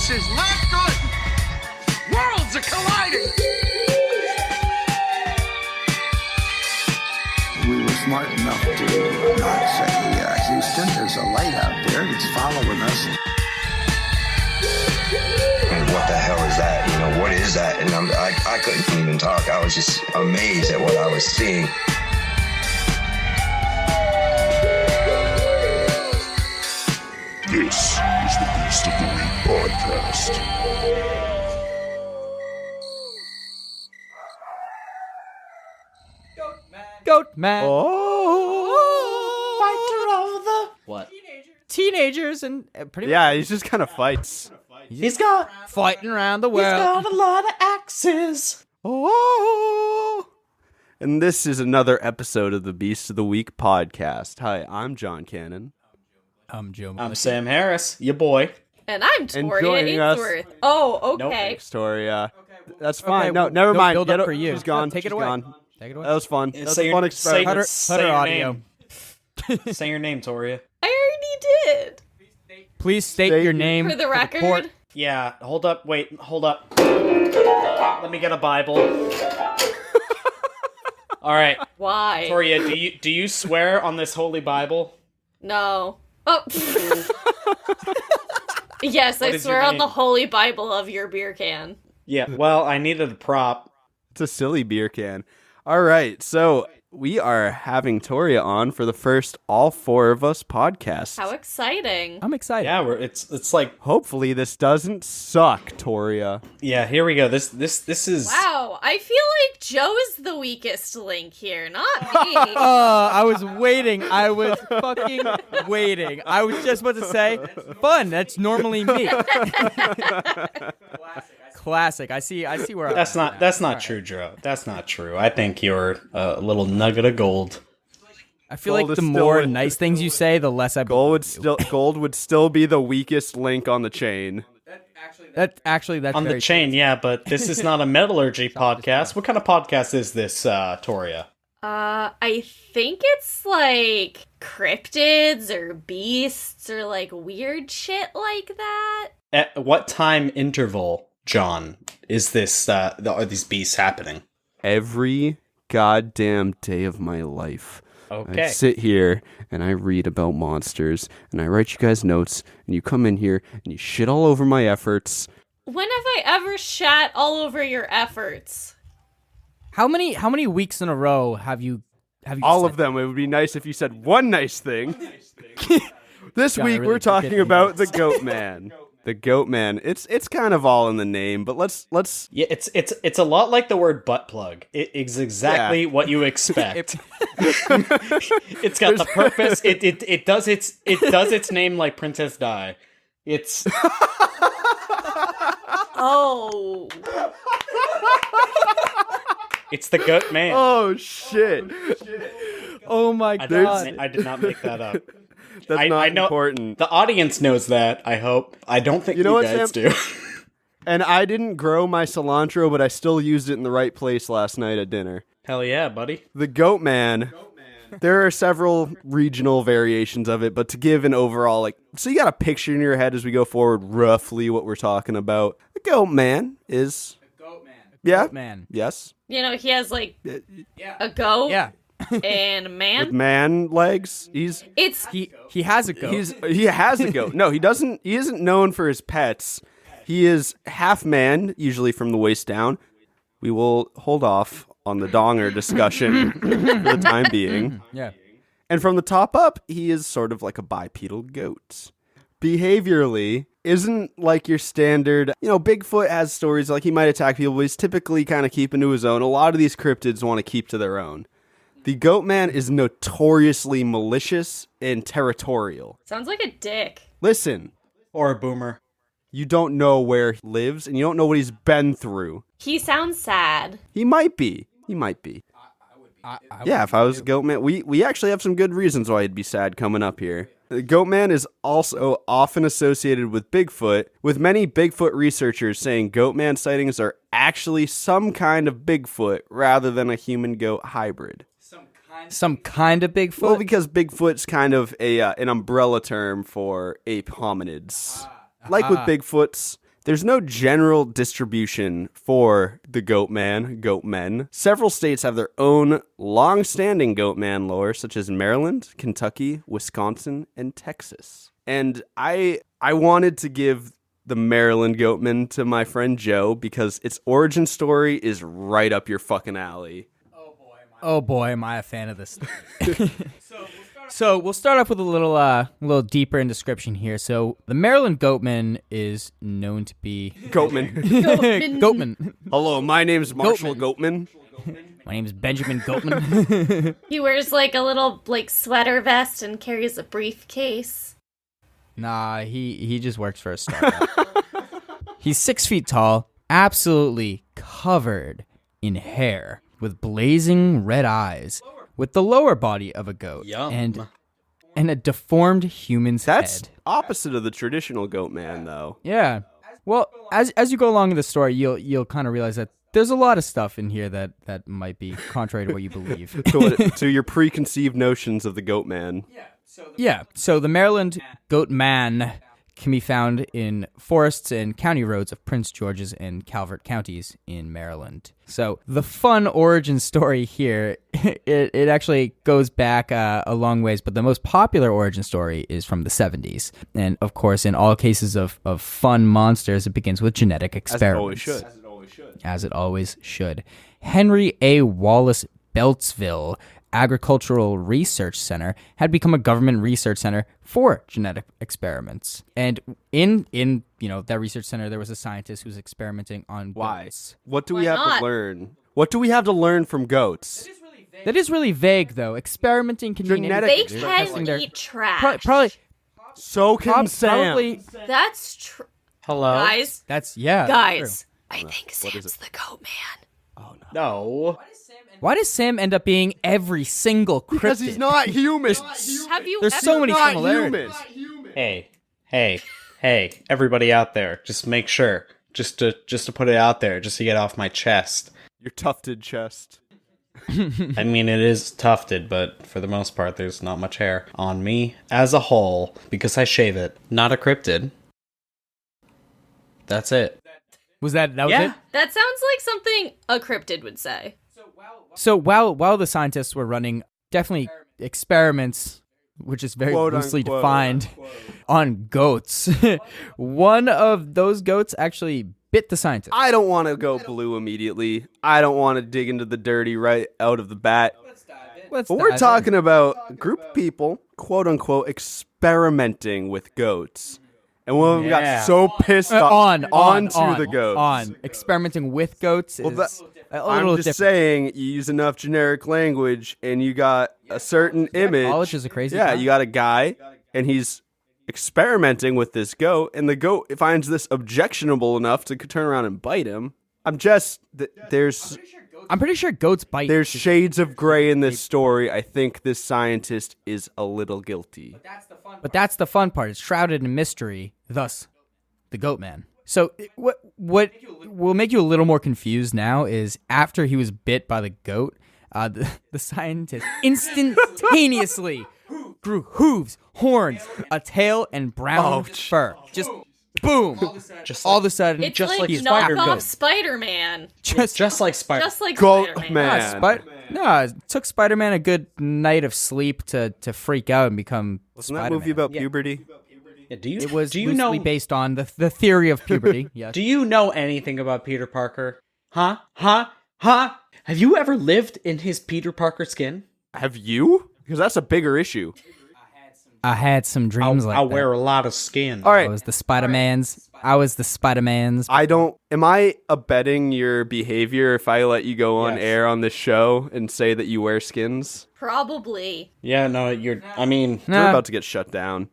This is not good. Worlds are colliding. We were smart enough to not say, Houston, there's a light out there that's following us. And what the hell is that? You know, what is that? And I couldn't even talk. I was just amazed at what I was seeing. This is the Beast of the Week podcast. Goatman. Oh. Fighter of the What? teenagers and pretty Yeah, much he just kind of fights. He's got fighting around the he's world. got a lot of axes. Oh. And this is another episode of the Beast of the Week podcast. Hi, I'm John Cannon. I'm Joe. I'm Sam Harris, your boy. And I'm Toria joining us- Ainsworth. Oh, Nope. okay. Thanks, Toria. That's fine. Okay, No, never no mind. build up for you. She's gone. Take it She's away. gone. Take it away. That was fun. That's Say a your- fun say- experiment. say Put her your audio. name. Say your name, Toria. I already did. Please state State your your- name For the court. record. Yeah, hold up. Wait, hold up. Let me get a Bible. All right, Why? Toria, do you swear on this holy Bible? No. Oh. Yes, What I is swear your on the name? holy Bible of your beer can. Yeah. Well, I needed a prop. It's a silly beer can. All right, so we are having Toria on for the first all four of us podcast. How exciting. I'm excited. Yeah, it's like Hopefully this doesn't suck, Toria. yeah. Here we go. This is Wow, I feel like Joe is the weakest link here, not me. I was waiting. I was fucking waiting. I was just about to say, fun. That's normally me. Classic. I see where That's not true, Joe. That's not true. I think you're a little nugget of gold. I feel Gold like is the still more in- nice things you say, the less I Gold would still be the weakest link on the chain. that's On the very chain, yeah, but this is not a metallurgy podcast. What kind of podcast is this, Toria? I think it's like cryptids or beasts or like weird shit like that. At what time interval, John, is this? Are these beasts happening? Every goddamn day of my life. I Okay. sit here and I read about monsters and I write you guys notes and you come in here and you shit all over my efforts. When have I ever shat all over your efforts? How many weeks in a row have you All said of them. It would be nice if you said one nice thing. This John, I week really we're did talking get about the notes. Goatman. The Goatman. It's kind of all in the name, but let's Yeah, it's a lot like the word butt plug. It is exactly what you expect. It's got the purpose. It does its name like Princess Di. It's Oh. it's the goat man. Oh shit. Oh my I god. did not make that up. That's not I know important. the audience knows that. I hope. I don't think you know what, guys Sam? do. And I didn't grow my cilantro, but I still used it in the right place last night at dinner. Hell yeah, buddy. The Goatman. There are several regional variations of it, but to give an overall, so you got a picture in your head as we go forward, roughly what we're talking about. The Goatman is... Yeah. Man. Yes. You know, he has like a goat Yeah. and a man. With man legs. It's He has a goat. He has a goat. No, he doesn't. He isn't known for his pets. He is half man, usually from the waist down. We will hold off on the donger discussion for the time being. yeah. And from the top up, he is sort of like a bipedal goat. Behaviorally, isn't like your standard, Bigfoot has stories like he might attack people, but he's typically kind of keeping to his own. A lot of these cryptids want to keep to their own. The Goatman is notoriously malicious and territorial. sounds like a dick. Listen, Or a boomer. you don't know where he lives, and you don't know what he's been through. He sounds sad. He might be. Yeah, if I was a Goatman, we actually have some good reasons why he'd be sad coming up here. The Goatman is also often associated with Bigfoot, with many Bigfoot researchers saying Goatman sightings are actually some kind of Bigfoot rather than a human-goat hybrid. Some kind of Bigfoot. Well, because Bigfoot's kind of an umbrella term for ape hominids. Like with Bigfoots, There's no general distribution for the goatmen. Several states have their own long-standing goatman lore, such as Maryland, Kentucky, Wisconsin, and Texas. And I wanted to give the Maryland goatman to my friend Joe because its origin story is right up your fucking alley. Oh boy, am I a fan of this. So we'll start off with a little deeper in description here. So the Maryland Goatman is known to be Goatman. Goatman. Hello, my name's Marshall Goatman. My name is Benjamin Goatman. He wears like a little like sweater vest and carries a briefcase. Nah, he just works for a startup. He's 6 feet tall, absolutely covered in hair, with blazing red eyes, with the lower body of a goat, and a deformed human's That's head. opposite of the traditional goatman, though. Yeah. Well, as you go along in the story, you'll kind of realize that there's a lot of stuff in here that might be contrary to what you believe. To your preconceived notions of the goatman. Yeah. So the Maryland Goatman can be found in forests and county roads of Prince George's and Calvert counties in Maryland. So the fun origin story here, it actually goes back a long ways, but the most popular origin story is from the 70s. And of course, in all cases of fun monsters, it begins with genetic experiments. As it always should. Henry A. Wallace Beltsville Agricultural Research Center had become a government research center for genetic experiments. And in that research center, there was a scientist who was experimenting on goats. What do we have to learn? What do we have to learn from goats? That is really vague, though. Experimenting can mean Genetic- They anything. can eat trash. Probably. So can Sam. Probably. That's true. Hello? Guys, That's true. guys. I think Sam's the goat man. No. Why does Sam end up being every single cryptid? Because he's not human. Have you There's ever so many not similarities. human. Hey, everybody out there, just make sure, just to put it out there, just to get off my chest. Your tufted chest. I mean, it is tufted, but for the most part, there's not much hair on me as a whole, because I shave it. Not a cryptid. That's it. Was that it? That sounds like something a cryptid would say. So while the scientists were running definitely experiments, which is very Quote, loosely unquote, defined, on goats, one of those goats actually bit the scientist. I don't want to go blue immediately. I don't want to dig into the dirty right out of the bat. Let's But we're dive talking about a group of people, quote unquote, experimenting with goats. And one of them got so pissed in. off on the goats. experimenting with goats is a I'm little just different. saying, you use enough generic language and you got a certain image. College is a crazy Yeah, time. you got a guy and he's experimenting with this goat, and the goat finds this objectionable enough to turn around and bite him. I'm pretty sure goats bite. There's shades of gray in this story. I think this scientist is a little guilty. But that's the fun part. It's shrouded in mystery, thus the Goatman. So what will make you a little more confused now is after he was bit by the goat, the scientist instantaneously grew hooves, horns, a tail, and brown fur. Just boom! All of a sudden, It's Just like like he's Spider-Man. knockoff goat. Spider-Man. Just like Spider. Just like Goatman. Spider-Man. It took Spider-Man a good night of sleep to freak out and become Wasn't Spider-Man. that movie about puberty? Yeah, do you? It was Do you loosely know? based on the theory of puberty. Yes. Do you know anything about Peter Parker? Huh? Have you ever lived in his Peter Parker skin? Have you? Because that's a bigger issue. I had some dreams like I that. wear a lot of skin. All right. I was the Spider-Man's. Am I abetting your behavior if I let you go on Yes. air on this show and say that you wear skins? Probably. Yeah, no, I mean, We're Nah. about to get shut down.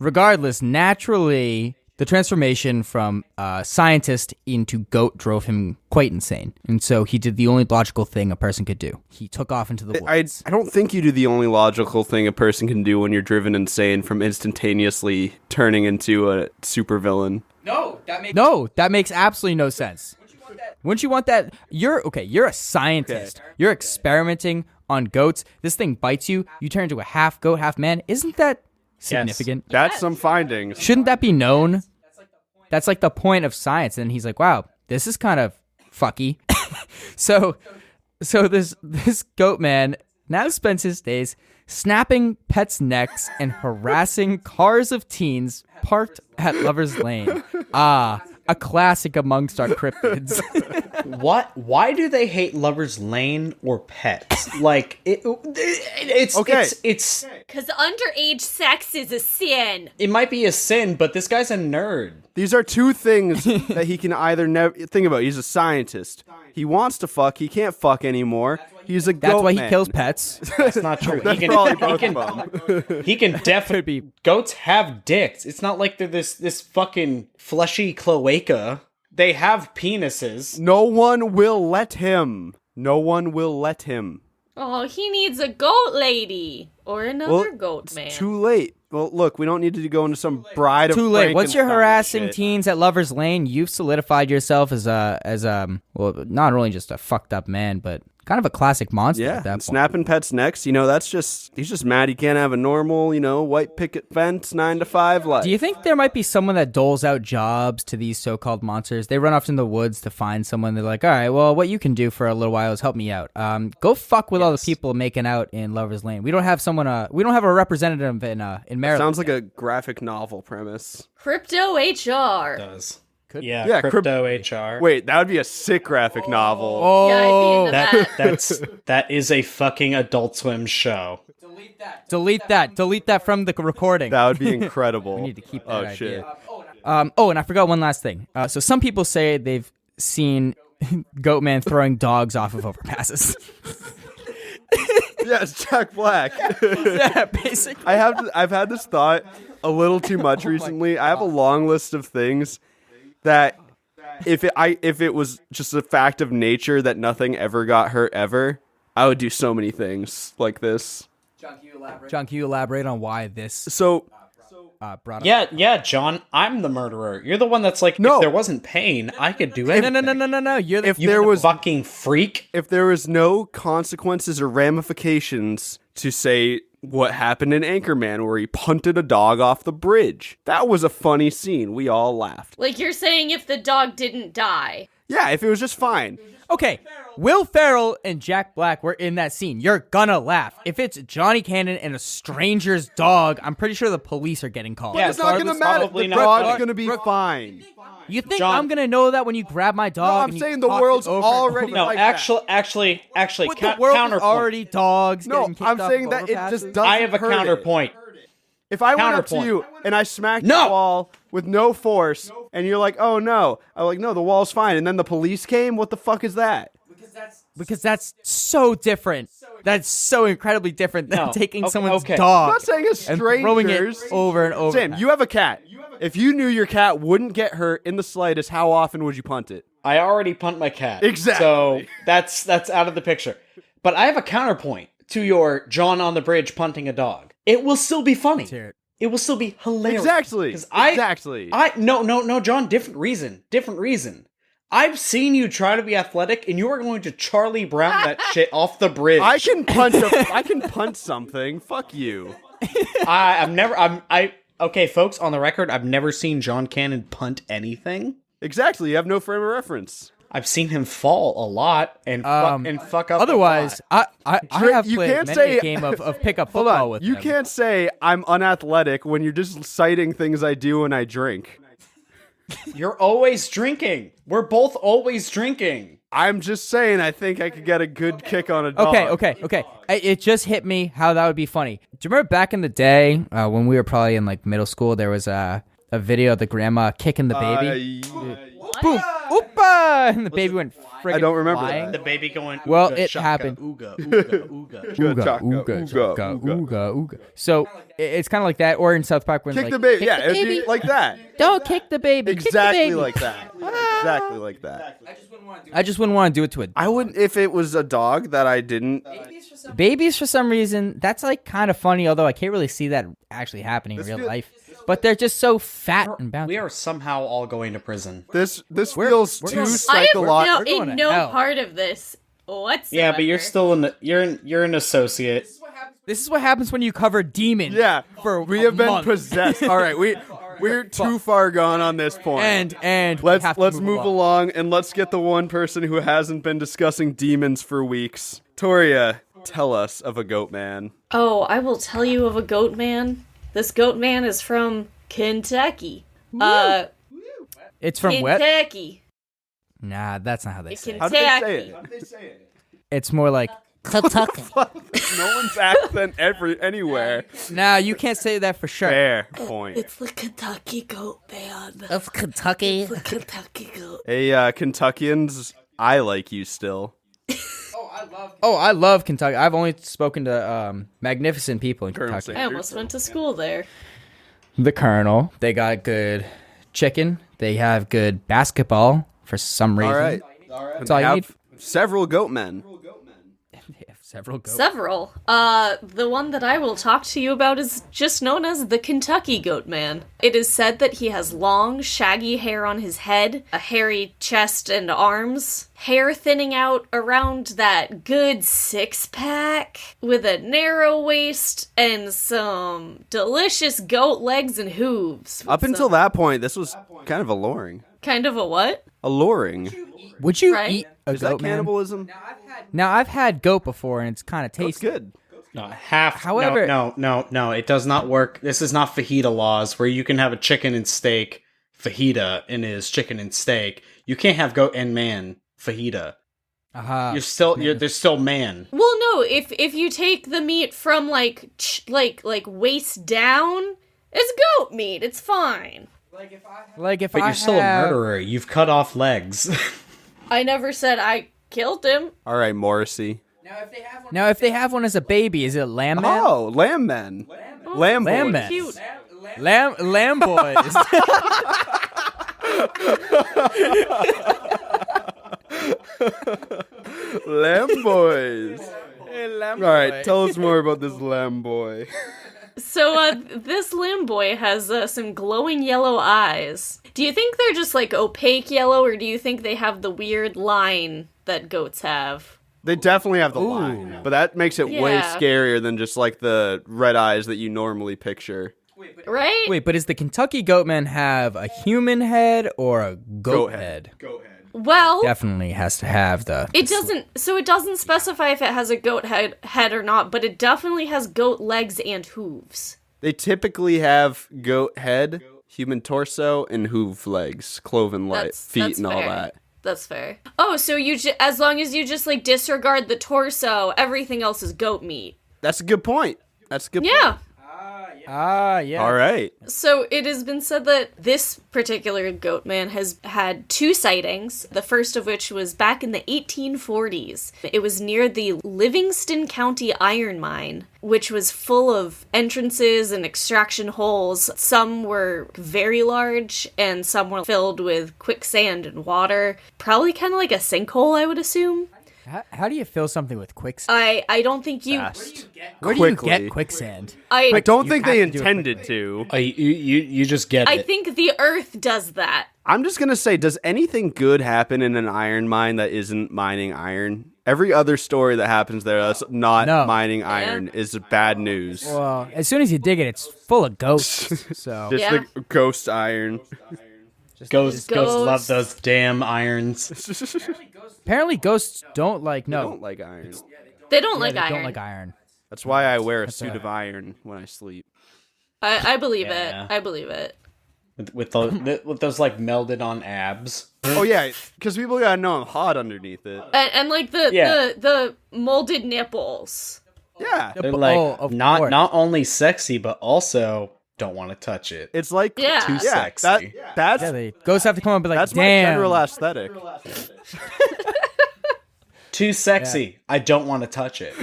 Regardless, naturally, the transformation from scientist into goat drove him quite insane. And so he did the only logical thing a person could do. He took off into the woods. I don't think you do the only logical thing a person can do when you're driven insane from instantaneously turning into a supervillain. No, that makes absolutely no sense. Wouldn't you want that? You're a scientist. You're experimenting on goats. This thing bites you. You turn into a half goat, half man. Isn't that significant? That's some findings. Shouldn't that be known? That's like the point of science. And he's like, wow, this is kind of fucky. So this Goatman now spends his days snapping pets' necks and harassing cars of teens parked at Lover's Lane. A classic amongst our cryptids. What? Why do they hate Lover's Lane or pets? Like it's Okay. it's Because underage sex is a sin. it might be a sin, but this guy's a nerd. These are two things that he can either never think about. He's a scientist. He wants to fuck. He can't fuck anymore. He's a goat That's why he man. kills pets. That's not true. That's probably both of them. He can definitely be. Goats have dicks. It's not like they're this fucking fleshy cloaca. They have penises. No one will let him. No one will let him. Oh, he needs a goat lady or another goat man. Too late. Well, look, we don't need to go into some bride of Too late. Once you're Frankenstein harassing shit. teens at Lover's Lane, you've solidified yourself as well, not only just a fucked up man, but kind of a classic monster Yeah, at that and point. snapping pets necks. He's just mad he can't have a normal, white picket fence 9 to 5 life. Do you think there might be someone that doles out jobs to these so-called monsters? They run off in the woods to find someone. They're like, all right, well, what you can do for a little while is help me out. Go fuck with all the people making out in Lover's Lane. We don't have someone. We don't have a representative in Maryland. Sounds like a graphic novel premise. Crypto HR. Does. Could- Yeah, crypto HR. Wait, that would be a sick graphic novel. Oh, Yeah, I'd be into that. That is a fucking Adult Swim show. delete that from the recording. That would be incredible. We need to keep that Oh idea. shit. And I forgot one last thing. So some people say they've seen Goatman throwing dogs off of overpasses. Yes, Jack Black. Yeah, basically. I've had this thought a little too much recently. I have a long list of things that if it was just a fact of nature that nothing ever got hurt ever, I would do so many things like this. John, can you elaborate on why this So brought up? Yeah, John, I'm the murderer. You're the one that's like, No. if there wasn't pain, I could do it. No. You're the, if You there was fucking freak. if there was no consequences or ramifications to say what happened in Anchorman where he punted a dog off the bridge, that was a funny scene. We all laughed. Like you're saying if the dog didn't die. Yeah, if it was just fine. Okay, Will Ferrell and Jack Black were in that scene. You're gonna laugh. If it's Johnny Cannon and a stranger's dog, I'm pretty sure the police are getting called. Yeah, It's not gonna regardless, matter. probably The not. dog's gonna be fine. You think John- I'm gonna know that when you grab my dog? No, I'm and you saying the cock it world's over and already over? No, like actually, With the world is counterpoint. already dogs. No, getting kicked I'm off saying of that it just overpasses. doesn't I have a hurt it. counterpoint. If I went up to Counterpoint. you and I smacked No! the wall with no force, and you're like, "Oh no," I'm like, "No, the wall's fine," and then the police came, what the fuck is that? Because that's so different. That's so incredibly different than No. taking Okay, someone's okay. dog I'm not saying it's and throwing it strangers. over and over. Sam, you have a cat. If you knew your cat wouldn't get hurt in the slightest, how often would you punt it? I already punt my cat. Exactly. So that's out of the picture. But I have a counterpoint to your John on the bridge punting a dog. It will still be funny. hear it. It will still be hilarious. Exactly. 'Cause Exactly. No, John, different reason. I've seen you try to be athletic, and you are going to Charlie Brown that shit off the bridge. I can punch something. Fuck you. Okay, folks, on the record, I've never seen John Cannon punt anything. Exactly. You have no frame of reference. I've seen him fall a lot and fuck up. Otherwise, I have you played can't many say- a game of pickup Hold football on. with You him. can't say I'm unathletic when you're just citing things I do when I drink. You're always drinking. We're both always drinking. I'm just saying I think I could get a good kick on a dog. Okay. It just hit me how that would be funny. Do you remember back in the day when we were probably in like middle school? There was a video of the grandma kicking the baby. Boom! Oopa! And the baby went friggin' I don't remember flying. The baby going. Well, ooga, it shaka, happened. Ooga, ooga, ooga. Ooga. So it's kind of like that, or in South Park when Kick like, the baby. kick Yeah, the it'd baby. be like that. Don't kick the baby. Kick the Exactly baby. like that. Exactly like that. I just wouldn't want to do it to a I wouldn't if it was a dog that I didn't. babies for some reason. That's like kind of funny, although I can't really see that actually happening in real life. But they're just so fat and bouncy. We are somehow all going to prison. This feels we're too going- I am psychological. We're going in to no hell. part of this whatsoever. Yeah, but you're still you're an associate. This is what happens when you cover demon. Yeah, for we a have been month. possessed. All right, we We're too far gone on this point. And we let's have to move along and let's get the one person who hasn't been discussing demons for weeks. Toria, tell us of a goat man. Oh, I will tell you of a goat man. This goat man is from Kentucky. It's from what? Kentucky. Nah, that's not how they say it. How did they say it? It's more like Kentucky. No one's accent anywhere. Nah, you can't say that for sure. Fair point. It's the Kentucky goat man. Of Kentucky. The Kentucky goat. Hey, Kentuckians, I like you still. Oh, I love Kentucky. I've only spoken to magnificent people in Colonel Kentucky. I almost went to school there. The Colonel. They got good chicken. They have good basketball for some reason. All right. That's all you need. Several goat men. They have several goats. Several. The one that I will talk to you about is just known as the Kentucky Goat Man. It is said that he has long, shaggy hair on his head, a hairy chest and arms, hair thinning out around that good six-pack, with a narrow waist, and some delicious goat legs and hooves. Up until that point, this was kind of alluring. Kind of a what? Alluring. Would you Right? eat a Is that goat, man? cannibalism? Now, I've had goat before, and it's kind of That's tasty. good. No, half. However- no, it does not work. This is not fajita laws where you can have a chicken and steak fajita and it is chicken and steak. You can't have goat and man fajita. There's still man. Well, no, if you take the meat from like waist down, it's goat meat. It's fine. Like if But I you're still a have- murderer. You've cut off legs. I never said I killed him. All right, Morrissey. Now, if they have one as a baby, is it lamb man? Oh, lamb men. Lamb Lamb boys. men. Cute. Lamb boys. Lamb boys. Lamb All right, boy. tell us more about this lamb boy. So, this lamb boy has some glowing yellow eyes. Do you think they're just like opaque yellow, or do you think they have the weird line that goats have? They definitely have the line, but that makes it way Yeah. scarier than just like the red eyes that you normally picture. Right? Wait, but does the Kentucky Goatman have a human head or a goat head? Well, Definitely has to have the. it doesn't specify if it has a goat head or not, but it definitely has goat legs and hooves. They typically have goat head, human torso, and hoof legs, cloven feet, That's and all fair. that. That's fair. Oh, so as long as you just like disregard the torso, everything else is goat meat. That's a good point. That's a good Yeah. point. Ah, yeah. All right. So it has been said that this particular goat man has had 2 sightings, the first of which was back in the 1840s. It was near the Livingston County iron mine, which was full of entrances and extraction holes. Some were very large, and some were filled with quicksand and water. Probably kind of like a sinkhole, I would assume. How do you fill something with quicksand? I don't think you... Fast. Where do you Quickly. get quicksand? I don't You think have they to do it intended to. You just get I it. think the earth does that. I'm just going to say, does anything good happen in an iron mine that isn't mining iron? Every other story that happens there that's not No. mining iron is bad news. Well, as soon as you dig it, it's full of ghosts. So Just Yeah. the ghost iron. Ghosts Ghosts. love those damn irons. apparently, ghosts don't like I no. don't like iron. They don't Yeah, like they iron. don't like iron. That's why I wear a suit of iron when I sleep. I believe Yeah. it. I believe it. With those like melded on abs. Oh yeah, because people gotta know I'm hot underneath it. And like the Yeah. the molded nipples. Yeah, They're like of not course. not only sexy but also don't want to touch it. it's like Yeah. Too yeah, sexy. that's Yeah, the ghosts have to come up and be like, that's my damn. general aesthetic. Too sexy. I don't want to touch it.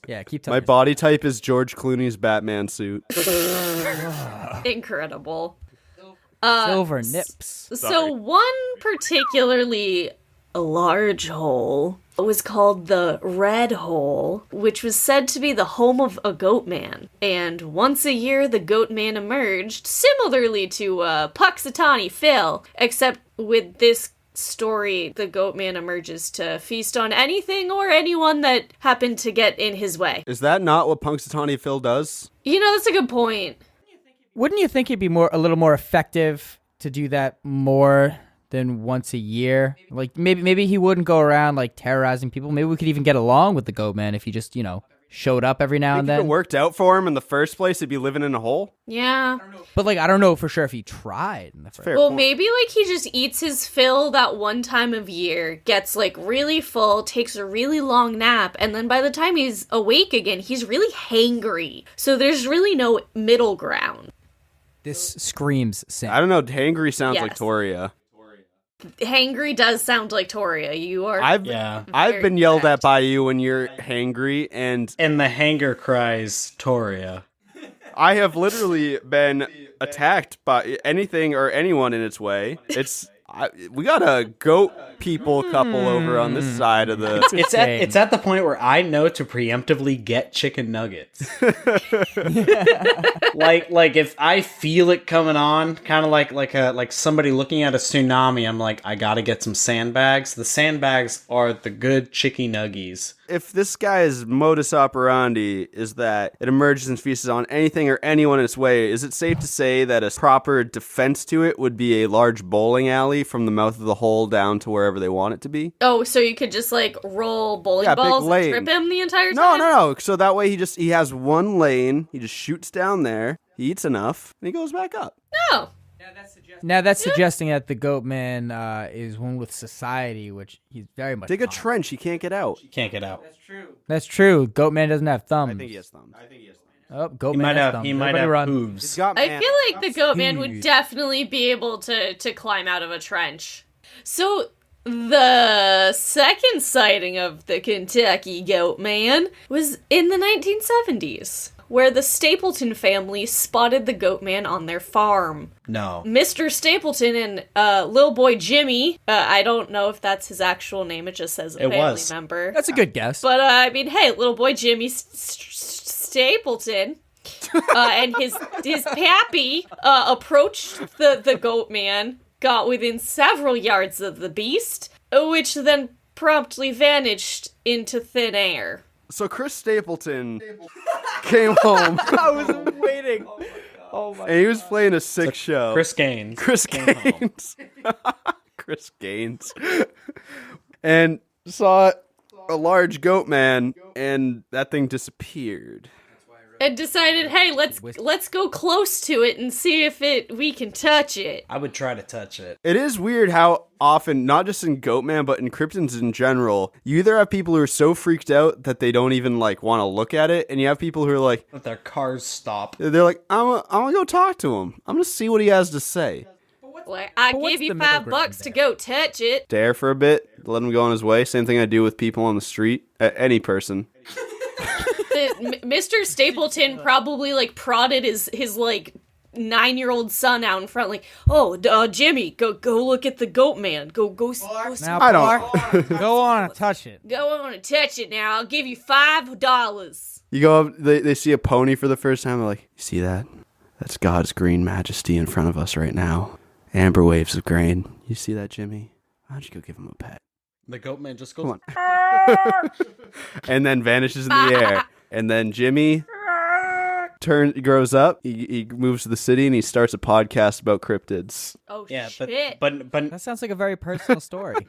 Yeah, keep My telling. body type is George Clooney's Batman suit. Incredible. Silver nips. So one particularly large hole was called the Red Hole, which was said to be the home of a goat man. And once a year, the goat man emerged, similarly to Puxatawny Phil, except with this story, the goat man emerges to feast on anything or anyone that happened to get in his way. Is that not what Punxsutawney Phil does? You know, that's a good point. Wouldn't you think it'd be a little more effective to do that more than once a year? Like maybe he wouldn't go around like terrorizing people. Maybe we could even get along with the Goatman if he just, showed up every now and If then. it worked out for him in the first place, he'd be living in a hole. Yeah. But I don't know for sure if he tried in the first. Fair Well, point. maybe he just eats his fill that one time of year, gets really full, takes a really long nap, and then by the time he's awake again, he's really hangry. So there's really no middle ground. This screams sin. I don't know. Hangry sounds like Yes. Toria. Hangry does sound like Toria. You are. I've Very been yelled correct. at by you when you're hangry, and And the hanger cries Toria. I have literally been attacked by anything or anyone in its way. We got a goat people couple over on this side of the. It's at the point where I know to preemptively get chicken nuggets. like if I feel it coming on, kind of like somebody looking at a tsunami, I'm like, I gotta get some sandbags. The sandbags are the good chicken nuggies. If this guy's modus operandi is that it emerges and feasts on anything or anyone in its way, is it safe to say that a proper defense to it would be a large bowling alley from the mouth of the hole down to wherever they want it to be? Oh, so you could just roll bowling Yeah, big balls and lane. trip him the entire No, time? no. So that way he has one lane, he just shoots down there, he eats enough, and he goes back up. No. Now that's suggesting that the Goatman is one with society, which he's very much. Dig a not. trench, he can't get out. Can't get out. That's true. Goatman doesn't have thumbs. I think he has thumbs. Oh, Goatman He might has have. thumbs. He might Everybody have run. hooves. He's got I man- feel like the Goatman would Huge. definitely be able to climb out of a trench. So the second sighting of the Kentucky Goatman was in the 1970s, where the Stapleton family spotted the Goatman on their farm. No. Mr. Stapleton and little boy Jimmy, I don't know if that's his actual name, it just says a It family was. member. That's a good guess. But hey, little boy Jimmy Stapleton and his pappy approached the Goatman, got within several yards of the beast, which then promptly vanished into thin air. So Chris Stapleton came home I was waiting. Oh my! and he was playing a sick show. Chris Gaines. Chris came home. Gaines. Chris Gaines. And saw a large goat man, and that thing disappeared. And decided, hey, let's go close to it and see if we can touch it. I would try to touch it. It is weird how often, not just in Goatman, but in cryptids in general, you either have people who are so freaked out that they don't even want to look at it, and you have people who are like, Let their cars stop. they're like, I'm gonna go talk to him. I'm gonna see what he has to say. Like, I what's give you the middle $5 ground to there? go touch it. Dare for a bit, let him go on his way. Same thing I do with people on the street, any person. Mr. Stapleton probably prodded his 9-year-old son out in front, like, oh, Jimmy, go look at the Goatman. Go Now, I don't. go on and touch it. go on and touch it now. I'll give you $5. You go up, they see a pony for the first time, they're like, you see that? That's God's green majesty in front of us right now. Amber waves of grain. You see that, Jimmy? Why don't you go give him a pet? The Goatman just goes. Come on. And then vanishes in the air. And then Jimmy grows up, he moves to the city, and he starts a podcast about cryptids. Oh, Yeah, shit. but That sounds like a very personal story.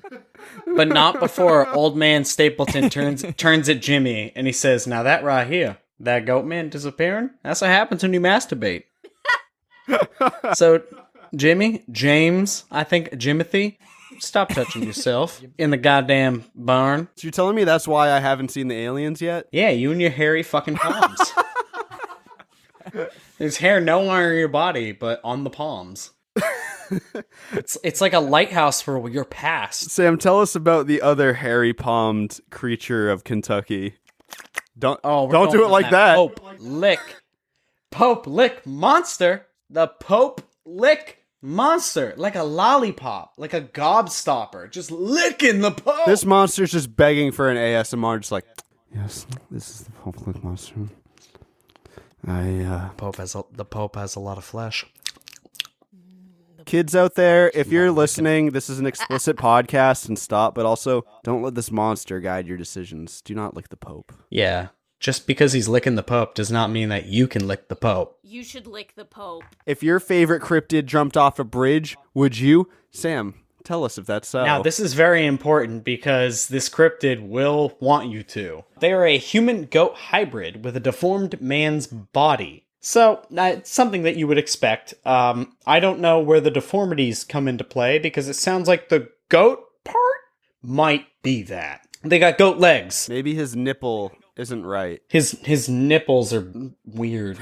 but not before old man Stapleton turns at Jimmy and he says, "Now that right here, that Goatman disappearing, that's what happens when you masturbate." So, James, I think Jimothy, stop touching yourself in the goddamn barn. So you're telling me that's why I haven't seen the aliens yet? Yeah, you and your hairy fucking palms. There's hair nowhere in your body but on the palms. It's like a lighthouse for your past. Sam, tell us about the other hairy-palmed creature of Kentucky. Don't We're do going it like that. Pope lick monster. The Pope lick monster, like a lollipop, like a gobstopper, just licking the Pope. This monster's just begging for an ASMR, just like, yes, this is the Pope Lick monster. the Pope has a lot of flesh. Kids out there, if you're listening, this is an explicit podcast and stop, but also don't let this monster guide your decisions. Do not lick the Pope. Yeah, Just because he's licking the Pope does not mean that you can lick the Pope. You should lick the Pope. If your favorite cryptid jumped off a bridge, would you? Sam, tell us if that's so. Now, this is very important because this cryptid will want you to. They are a human-goat hybrid with a deformed man's body. So, it's something that you would expect. I don't know where the deformities come into play because it sounds like the goat part might be that. They got goat legs. Maybe his nipple isn't right. His nipples are weird.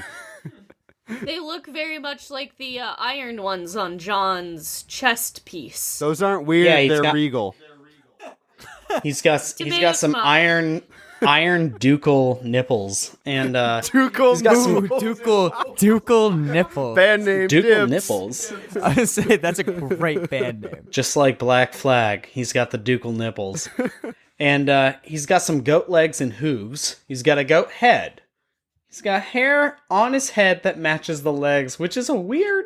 They look very much like the iron ones on John's chest piece. Those aren't weird, Yeah, they're regal. He's got some iron ducal nipples and Ducal he's got some Ducal nipple. band name ducal Dibs. nipples. I would say that's a great band name. Just like Black Flag, he's got the ducal nipples. And he's got some goat legs and hooves. He's got a goat head. He's got hair on his head that matches the legs, which is a weird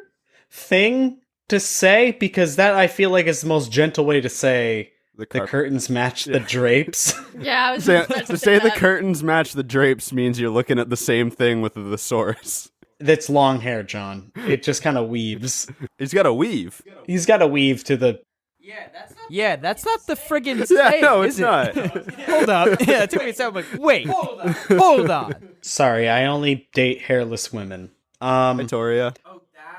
thing to say because that I feel like is the most gentle way to say the curtains match the drapes. Yeah, I was Say, just about to to say the that. curtains match the drapes means you're looking at the same thing with the thesaurus. That's long hair, John. It just kind of weaves. He's got a weave. He's got to weave to the... Yeah, that's not the friggin' Yeah, saying, no, is it's not. Hold up. Yeah, it took me a second. I'm like, wait, hold on. Sorry, I only date hairless women. Hi, Toria.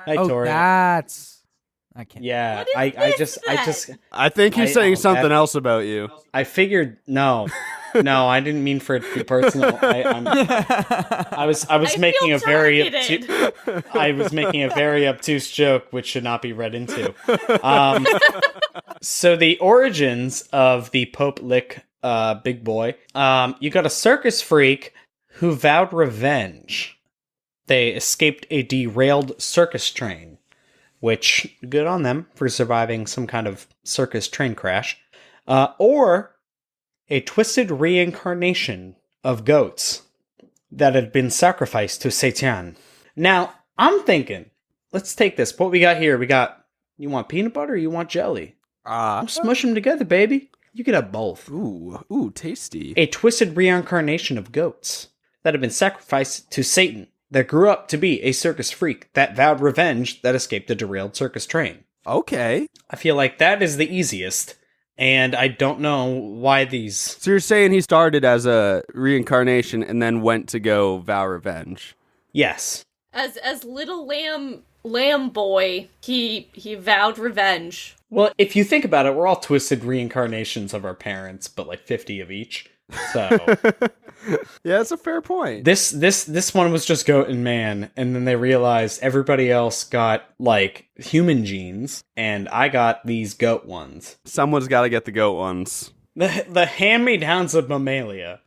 Hi, Oh, Toria. that's... I can't. Yeah, What is I this just then? I think he's saying something else about you. I figured no, I didn't mean for it to be personal. I was I making feel a very targeted. I was making a very obtuse joke which should not be read into. So the origins of the Pope Lick big boy, you got a circus freak who vowed revenge. They escaped a derailed circus train, which good on them for surviving some kind of circus train crash, or a twisted reincarnation of goats that had been sacrificed to Satan. Now, I'm thinking, let's take this. What we got here, you want peanut butter or you want jelly? Smush them together, baby. You could have both. Ooh, tasty. A twisted reincarnation of goats that had been sacrificed to Satan that grew up to be a circus freak that vowed revenge that escaped a derailed circus train. Okay. I feel like that is the easiest, and I don't know why these... So you're saying he started as a reincarnation and then went to go vow revenge? Yes. As little lamb boy, he vowed revenge. Well, if you think about it, we're all twisted reincarnations of our parents, but like 50 of each. So Yeah, that's a fair point. this one was just goat and man, and then they realized everybody else got like human genes, and I got these goat ones. Someone's got to get the goat ones. The hand-me-downs of mammalia.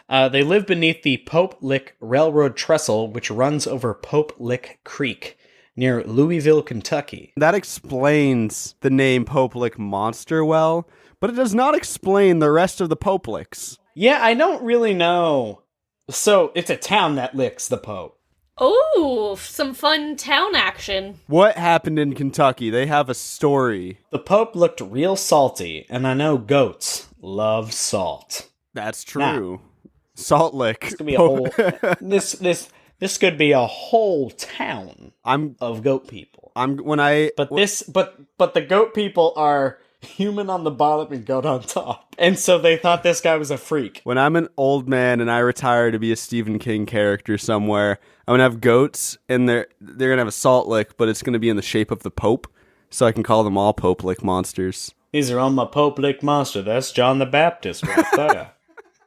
They live beneath the Pope Lick Railroad Trestle, which runs over Pope Lick Creek near Louisville, Kentucky. That explains the name Pope Lick Monster well, but it does not explain the rest of the Pope Licks. Yeah, I don't really know. So, it's a town that licks the Pope. Oh, some fun town action. What happened in Kentucky? They have a story. The Pope looked real salty, and I know goats love salt. That's true. Salt Lick. This could be a whole this could be a whole town of goat people. But the goat people are human on the bottom and goat on top. And so they thought this guy was a freak. When I'm an old man and I retire to be a Stephen King character somewhere, I'm gonna have goats and they're gonna have a salt lick, but it's gonna be in the shape of the Pope, so I can call them all Pope Lick monsters. These are on my Pope Lick monster. That's John the Baptist right there.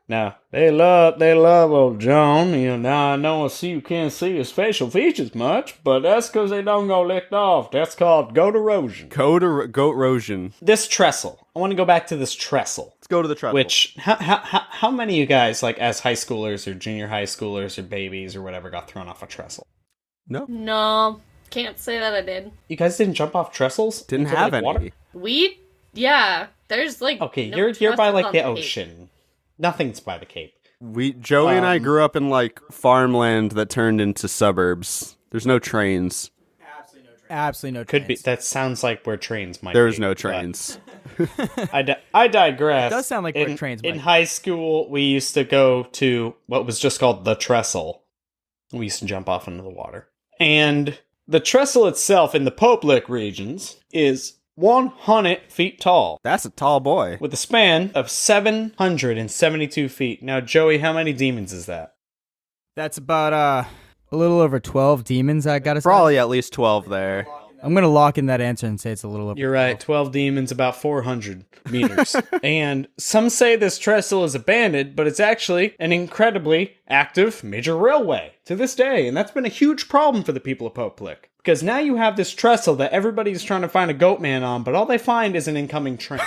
Now, they love old John. Now I know you can't see his facial features much, but that's because they don't go licked off. That's called goat erosion. Goat erosion. This trestle. I want to go back to this trestle. Let's go to the trestle. Which, how many of you guys, like, as high schoolers or junior high schoolers or babies or whatever, got thrown off a trestle? No, can't say that I did. You guys didn't jump off trestles? Didn't into, have like, any. Yeah, there's like... Okay, no you're by, trestles like, on the Cape. Ocean. Nothing's by the Cape. Joey and I grew up in like farmland that turned into suburbs. There's no trains. Absolutely no trains. Could be. That sounds like where trains might be. There's no trains. I digress. It does sound like where trains might In be. high school, we used to go to what was just called the trestle. We used to jump off into the water. And the trestle itself in the Poplik regions is 100 feet tall, That's a tall boy. with a span of 772 feet. Now, Joey, how many demons is that? That's about a little over 12 demons, I gotta say. Probably at least 12 there. I'm gonna lock in that answer and say it's a little over. You're right, 12 demons, about 400 meters. And some say this trestle is abandoned, but it's actually an incredibly active major railway to this day. And that's been a huge problem for the people of Poplik. Because now you have this trestle that everybody's trying to find a Goatman on, but all they find is an incoming train.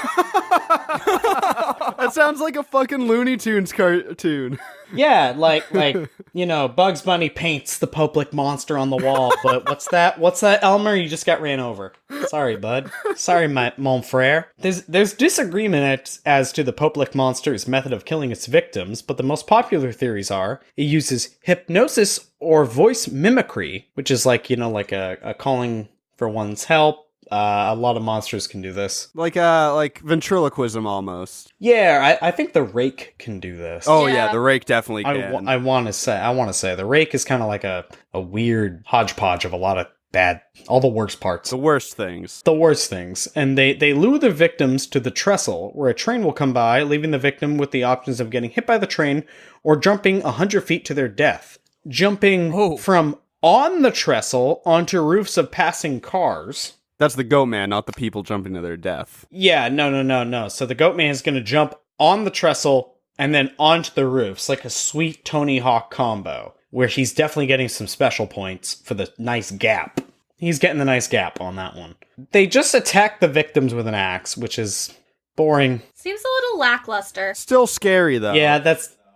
That sounds like a fucking Looney Tunes cartoon. Yeah, like Bugs Bunny paints the Poplik monster on the wall, but what's that, Elmer? You just got ran over. Sorry, bud. Sorry, mon frere. There's disagreement as to the Poplik monster's method of killing its victims, but the most popular theories are it uses hypnosis or voice mimicry, which is like a calling for one's help. A lot of monsters can do this. Like ventriloquism almost. Yeah, I think the rake can do this. Oh yeah, Yeah. the rake definitely can. I want to say the rake is kind of like a weird hodgepodge of a lot of bad, all the worst parts. The worst things. The worst things. And they lure the victims to the trestle, where a train will come by, leaving the victim with the options of getting hit by the train or jumping 100 feet to their death. Jumping from on the trestle onto roofs of passing cars. That's the Goatman, not the people jumping to their death. Yeah, no. So the Goatman is going to jump on the trestle and then onto the roofs, like a sweet Tony Hawk combo, where he's definitely getting some special points for the nice gap. He's getting the nice gap on that one. They just attack the victims with an axe, which is boring. Seems a little lackluster. Still scary though. Yeah,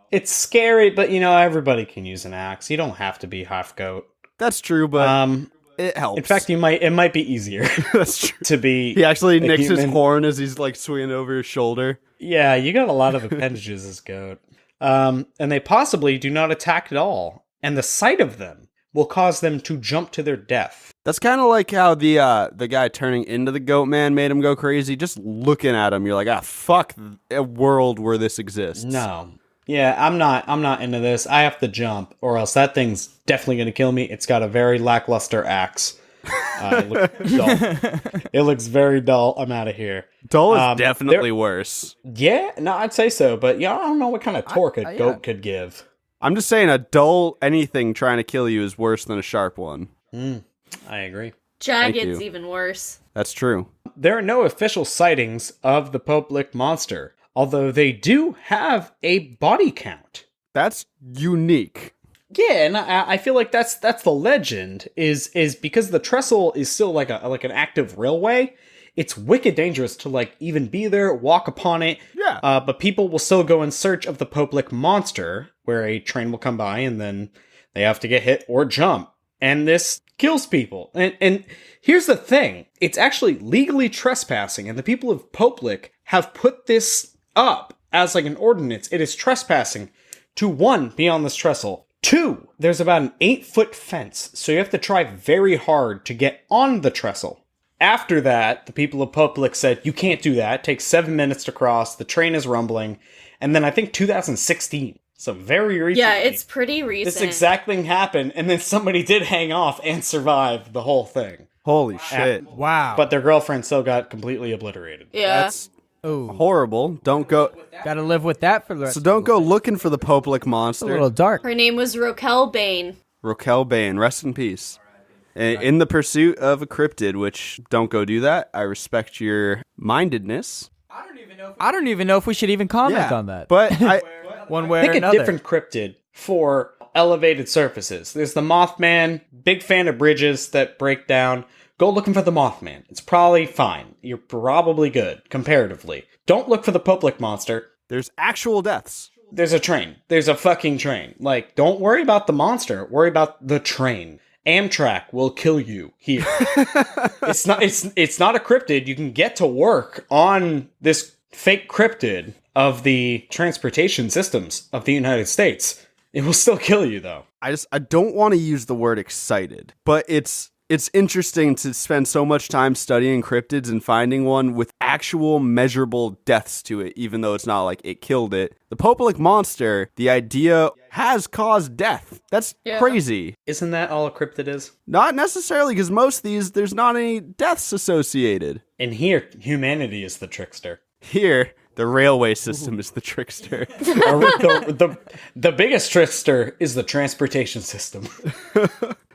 it's scary, but everybody can use an axe. You don't have to be half goat. That's true, but it helps. In fact, it might be easier That's true. to be. He actually a nicks his human. horn as he's like swinging over his shoulder. Yeah, you got a lot of appendages as goat. And they possibly do not attack at all. And the sight of them will cause them to jump to their death. That's kind of like how the guy turning into the Goatman made him go crazy. Just looking at him, you're like, fuck a world where this exists. No. Yeah, I'm not into this. I have to jump, or else that thing's definitely going to kill me. It's got a very lackluster axe. It looks dull. It looks very dull. I'm out of here. Dull is definitely worse. Yeah, no, I'd say so. But I don't know what kind of torque a goat could give. I'm just saying a dull anything trying to kill you is worse than a sharp one. I agree. Jagged's even worse. That's true. There are no official sightings of the Poplik monster, although they do have a body count. That's unique. Yeah, and I feel like that's the legend is because the trestle is still like an active railway. It's wicked dangerous to like even be there, walk upon it. Yeah. But people will still go in search of the Poplik monster, where a train will come by and then they have to get hit or jump, and this kills people. And here's the thing: it's actually legally trespassing, and the people of Poplik have put this up as like an ordinance. It is trespassing to 1, be on this trestle. 2, there's about an 8-foot fence, so you have to try very hard to get on the trestle. After that, the people of Poplik said, you can't do that. It takes 7 minutes to cross. The train is rumbling. And then I think 2016. So very recently. Yeah, it's pretty recent. This exact thing happened, and then somebody did hang off and survive the whole thing. Holy shit. Wow. But their girlfriend still got completely obliterated. Yeah. That's oh, horrible. Don't go. gotta live with that for the rest So of don't your go life. looking for the Poplik It's a monster. little dark. Her name was Roquel Bane. Roquel Bane, rest in peace. In the pursuit of a cryptid, which don't go do that. I respect your mindedness. I don't even know if we should even comment on that. But I, one way or Pick a another. different cryptid for elevated surfaces. There's the Mothman, big fan of bridges that break down. Go looking for the Mothman. It's probably fine. You're probably good, comparatively. Don't look for the Poplik monster. there's actual deaths. There's a train. There's a fucking train. Like, don't worry about the monster. Worry about the train. Amtrak will kill you here. It's not a cryptid. You can get to work on this fake cryptid of the transportation systems of the United States. It will still kill you though. I don't want to use the word excited, but it's It's interesting to spend so much time studying cryptids and finding one with actual measurable deaths to it, even though it's not like it killed it. The Popelic monster, the idea has caused death. That's crazy. Isn't that all a cryptid is? Not necessarily, because most of these, there's not any deaths associated. And here, humanity is the trickster. Here, the railway system is the trickster. The biggest trickster is the transportation system.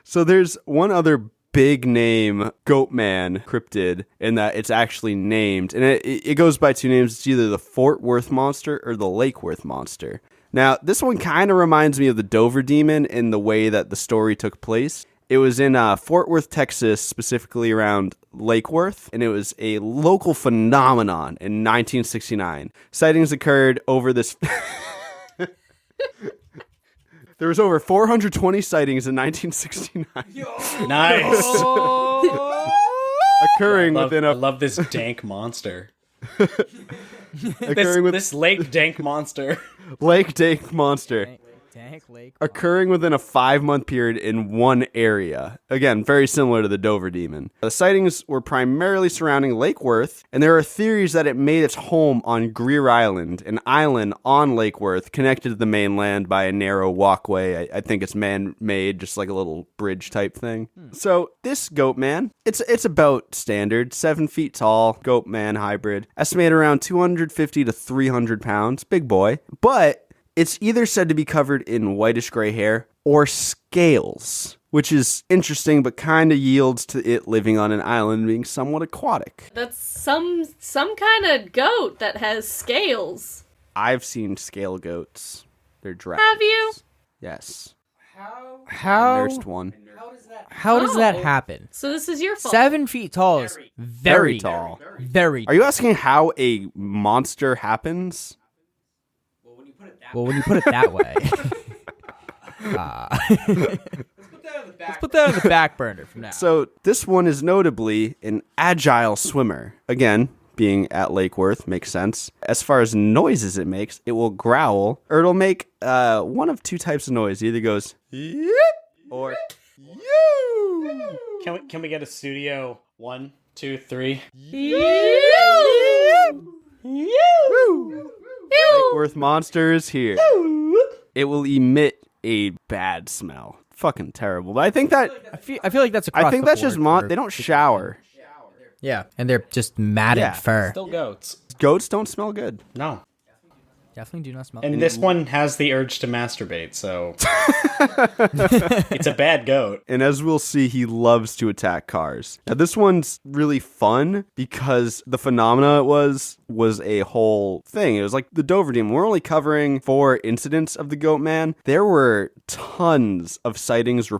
So there's one other big name Goatman cryptid in that it's actually named, and it goes by two names. It's either the Fort Worth monster or the Lake Worth monster. Now, this one kind of reminds me of the Dover demon in the way that the story took place. It was in Fort Worth, Texas, specifically around Lake Worth, and it was a local phenomenon in 1969. Sightings occurred over this... There was over 420 sightings in 1969. Nice. Occurring within a... I love this dank monster. Occurring with This lake dank monster. Lake Dank monster. Dank Lake. Occurring within a 5-month period in one area. Again, very similar to the Dover demon. The sightings were primarily surrounding Lake Worth, and there are theories that it made its home on Greer Island, an island on Lake Worth connected to the mainland by a narrow walkway. I think it's man-made, just like a little bridge type thing. So this Goatman, it's about standard, 7 feet tall, Goatman hybrid, estimated around 250 to 300 pounds, big boy, but it's either said to be covered in whitish gray hair or scales, which is interesting, but kind of yields to it living on an island being somewhat aquatic. That's some kind of goat that has scales. I've seen scale goats. They're dragons. Have you? Yes. How I nursed one. How does that Oh. happen? So this is your fault. 7 feet tall is very tall. Very. Are you asking how a monster happens? Well, when you put it that way. Let's put that on the back burner from now. So this one is notably an agile swimmer. Again, being at Lake Worth makes sense. As far as noises it makes, it will growl, or it'll make one of two types of noise. It either goes yip or you. Can we get a studio 1, 2, 3? Lake Worth monster is here. It will emit a bad smell. Fucking terrible. But I think that I feel like that's across I think the that's board just for- they don't shower. Yeah, and they're just matted Yeah. fur. Still goats. Goats don't smell good. No. Definitely do not smell. And this one has the urge to masturbate, so it's a bad goat. And as we'll see, he loves to attack cars. Now, this one's really fun because the phenomena it was a whole thing. It was like the Dover demon. We're only covering 4 incidents of the Goatman. There were tons of sightings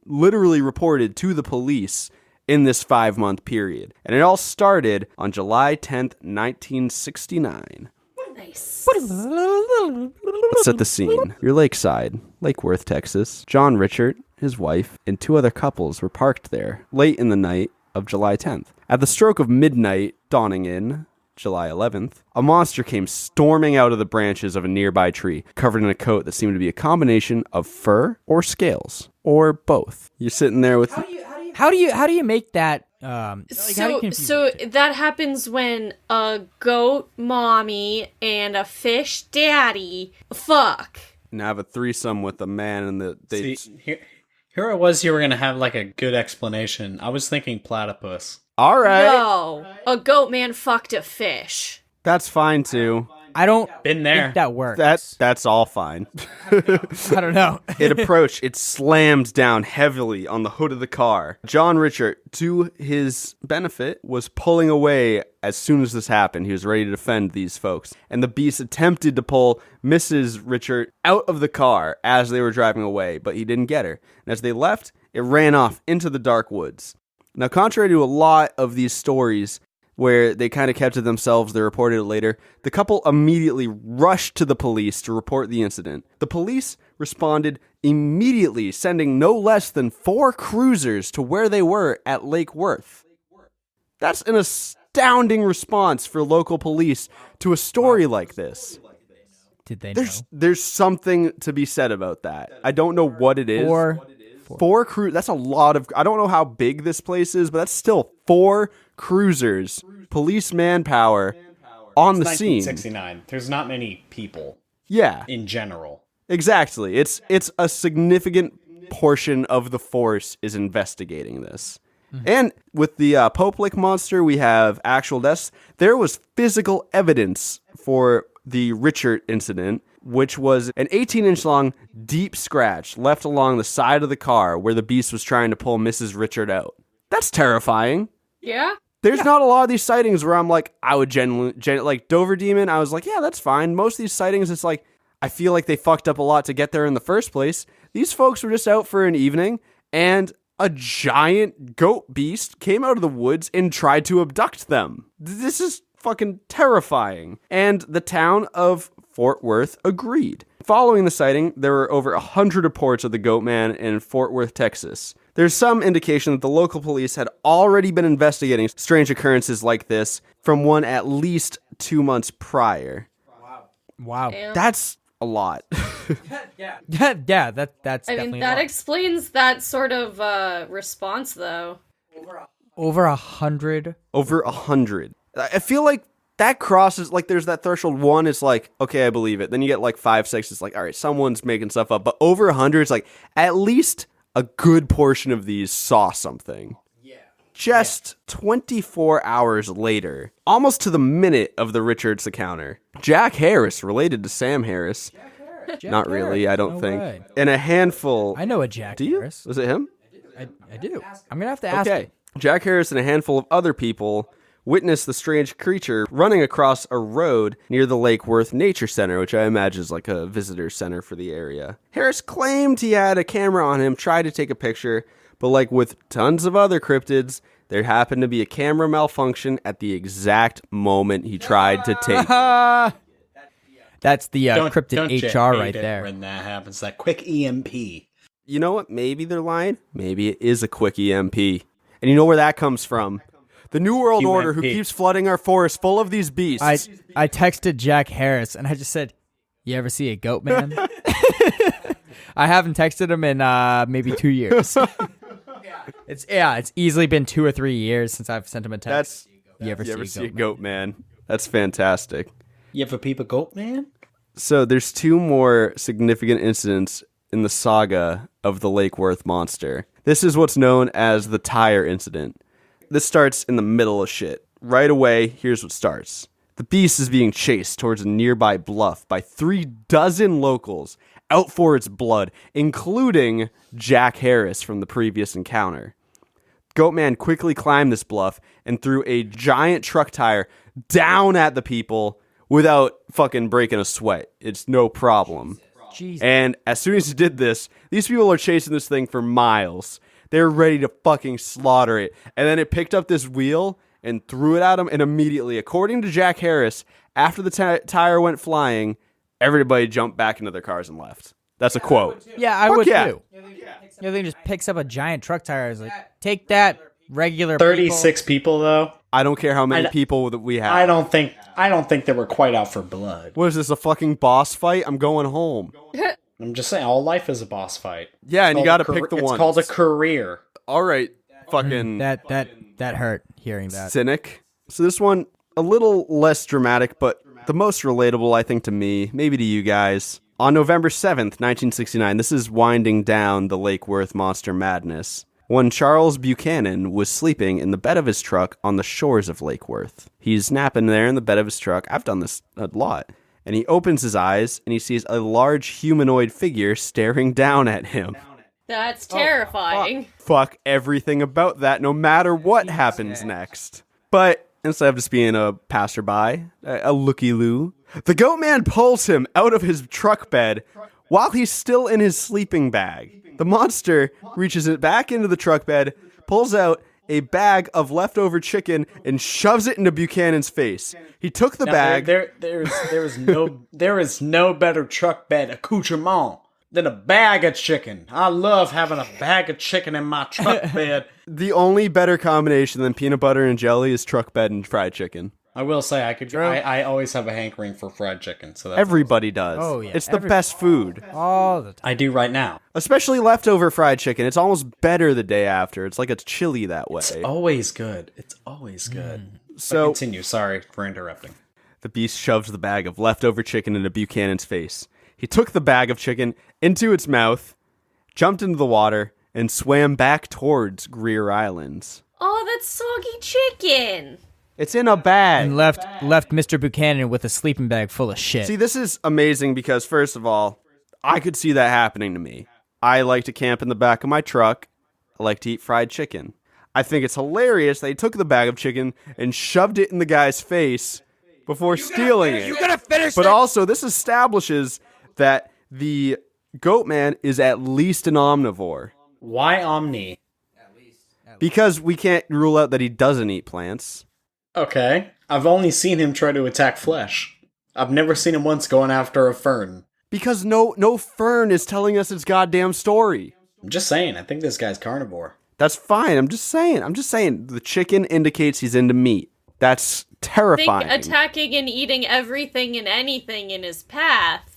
literally reported to the police in this 5-month period. And it all started on July 10th, 1969. Nice. Let's set the scene. You're lakeside, Lake Worth, Texas. John Richard, his wife, and 2 other couples were parked there late in the night of July 10th. At the stroke of midnight, dawning in July 11th, a monster came storming out of the branches of a nearby tree, covered in a coat that seemed to be a combination of fur or scales, or both. You're sitting there with... How do you make that? How do you confuse So the two? that happens when a goat mommy and a fish daddy fuck. and have a threesome with a man and they... See, here it was you were going to have like a good explanation. I was thinking platypus. All right. No, a goat man fucked a fish. That's fine, too. I don't Been there. think that works. That's all fine. I don't know. It approached. It slammed down heavily on the hood of the car. John Richard, to his benefit, was pulling away as soon as this happened. He was ready to defend these folks. And the beast attempted to pull Mrs. Richard out of the car as they were driving away, but he didn't get her. And as they left, it ran off into the dark woods. Now, contrary to a lot of these stories where they kind of kept to themselves, they reported it later, the couple immediately rushed to the police to report the incident. The police responded immediately, sending no less than 4 cruisers to where they were at Lake Worth. That's an astounding response for local police to a story like this. Did they know? There's something to be said about that. I don't know what it is. 4 that's a lot of, I don't know how big this place is, but that's still 4 cruisers, police manpower on the scene. 1969. There's not many people. Yeah. In general. Exactly. It's a significant portion of the force is investigating this. And with the Pope Lake monster, we have actual deaths. There was physical evidence for the Richard incident, which was an 18-inch long deep scratch left along the side of the car where the beast was trying to pull Mrs. Richard out. That's terrifying. Yeah? There's not a lot of these sightings where I'm like, I would genuinely, like Dover Demon, I was like, yeah, that's fine. Most of these sightings, it's like, I feel like they fucked up a lot to get there in the first place. These folks were just out for an evening, and a giant goat beast came out of the woods and tried to abduct them. This is fucking terrifying. And the town of Fort Worth agreed. Following the sighting, there were over 100 reports of the Goatman in Fort Worth, Texas. There's some indication that the local police had already been investigating strange occurrences like this from one at least 2 months prior. Wow. Damn. That's a lot. Yeah, that's I definitely mean, a that lot. explains that sort of response, though. Over 100. Over 100. I feel like that crosses, like, there's that threshold. 1, it's like, okay, I believe it. Then you get like 5, 6, it's like, all right, someone's making stuff up. But over 100, it's like, at least a good portion of these saw something. Just 24 hours later, almost to the minute of the Richards encounter, Jack Harris, related to Sam Harris, not really, I don't No think, way. and a handful... I know a Jack Do you? Harris. Was it him? I do. I'm going to have to ask Okay. him. Jack Harris and a handful of other people witnessed the strange creature running across a road near the Lake Worth Nature Center, which I imagine is like a visitor center for the area. Harris claimed he had a camera on him, tried to take a picture, but like with tons of other cryptids, there happened to be a camera malfunction at the exact moment he tried to take it. That's the Don't cryptid you HR hate right it there. when that happens, that quick EMP. You know what? Maybe they're lying. Maybe it is a quick EMP. And you know where that comes from? The New World Order, who UMP. keeps flooding our forest full of these beasts. I texted Jack Harris and I just said, "You ever see a goat man?" I haven't texted him in maybe 2 years. It's easily been 2 or 3 years since I've sent him a text. You ever see a goat man? That's fantastic. You ever peep a goat, man? So there's 2 more significant incidents in the saga of the Lake Worth monster. This is what's known as the tire incident. This starts in the middle of shit. Right away, here's what starts. The beast is being chased towards a nearby bluff by 36 locals out for its blood, including Jack Harris from the previous encounter. Goatman quickly climbed this bluff and threw a giant truck tire down at the people without fucking breaking a sweat. It's no problem. Jesus. And as soon as he did this, these people are chasing this thing for miles. They're ready to fucking slaughter it. And then it picked up this wheel and threw it at him. And immediately, according to Jack Harris, after the tire went flying, everybody jumped back into their cars and left. That's a quote. Yeah, I Fuck would yeah. too. The other thing just picks up a giant truck tire. Is like, take that, regular 36 people, though. I don't care how many people that we have. I don't think they were quite out for blood. What is this, a fucking boss fight? I'm going home. I'm just saying, all life is a boss fight. Yeah, and you Called got to pick the It's ones. called a career. All right, fucking that hurt hearing that. cynic. So this one, a little less dramatic, but the most relatable, I think, to me, maybe to you guys. On November 7th, 1969, this is winding down the Lake Worth monster madness, when Charles Buchanan was sleeping in the bed of his truck on the shores of Lake Worth. He's napping there in the bed of his truck. I've done this a lot. And he opens his eyes, and he sees a large humanoid figure staring down at him. That's terrifying. Fuck everything about that, no matter what happens next. But instead of just being a passerby, a looky-loo, the Goatman pulls him out of his truck bed while he's still in his sleeping bag. The monster reaches it back into the truck bed, pulls out a bag of leftover chicken, and shoves it into Buchanan's face. He took the bag. There is no better truck bed accoutrement than a bag of chicken. I love having a bag of chicken in my truck bed. The only better combination than peanut butter and jelly is truck bed and fried chicken. I will say I always have a hankering for fried chicken. So that's Everybody does. Oh, yeah, It's the best food. All the time. I do right now. Especially leftover fried chicken. It's almost better the day after. It's like it's chili that way. It's always good. It's always good. So Continue. Sorry for interrupting. the beast shoved the bag of leftover chicken into Buchanan's face. He took the bag of chicken into its mouth, jumped into the water, and swam back towards Greer Islands. Oh, that's soggy chicken. It's in a bag. And left Mr. Buchanan with a sleeping bag full of shit. See, this is amazing because, first of all, I could see that happening to me. I like to camp in the back of my truck. I like to eat fried chicken. I think it's hilarious that he took the bag of chicken and shoved it in the guy's face before stealing it. You gotta finish But it! also, this establishes that the Goatman is at least an omnivore. Why Omni? Because we can't rule out that he doesn't eat plants. Okay. I've only seen him try to attack flesh. I've never seen him once going after a fern. Because no fern is telling us its goddamn story. I'm just saying, I think this guy's carnivore. That's fine. I'm just saying. The chicken indicates he's into meat. That's terrifying. Think attacking and eating everything and anything in his path.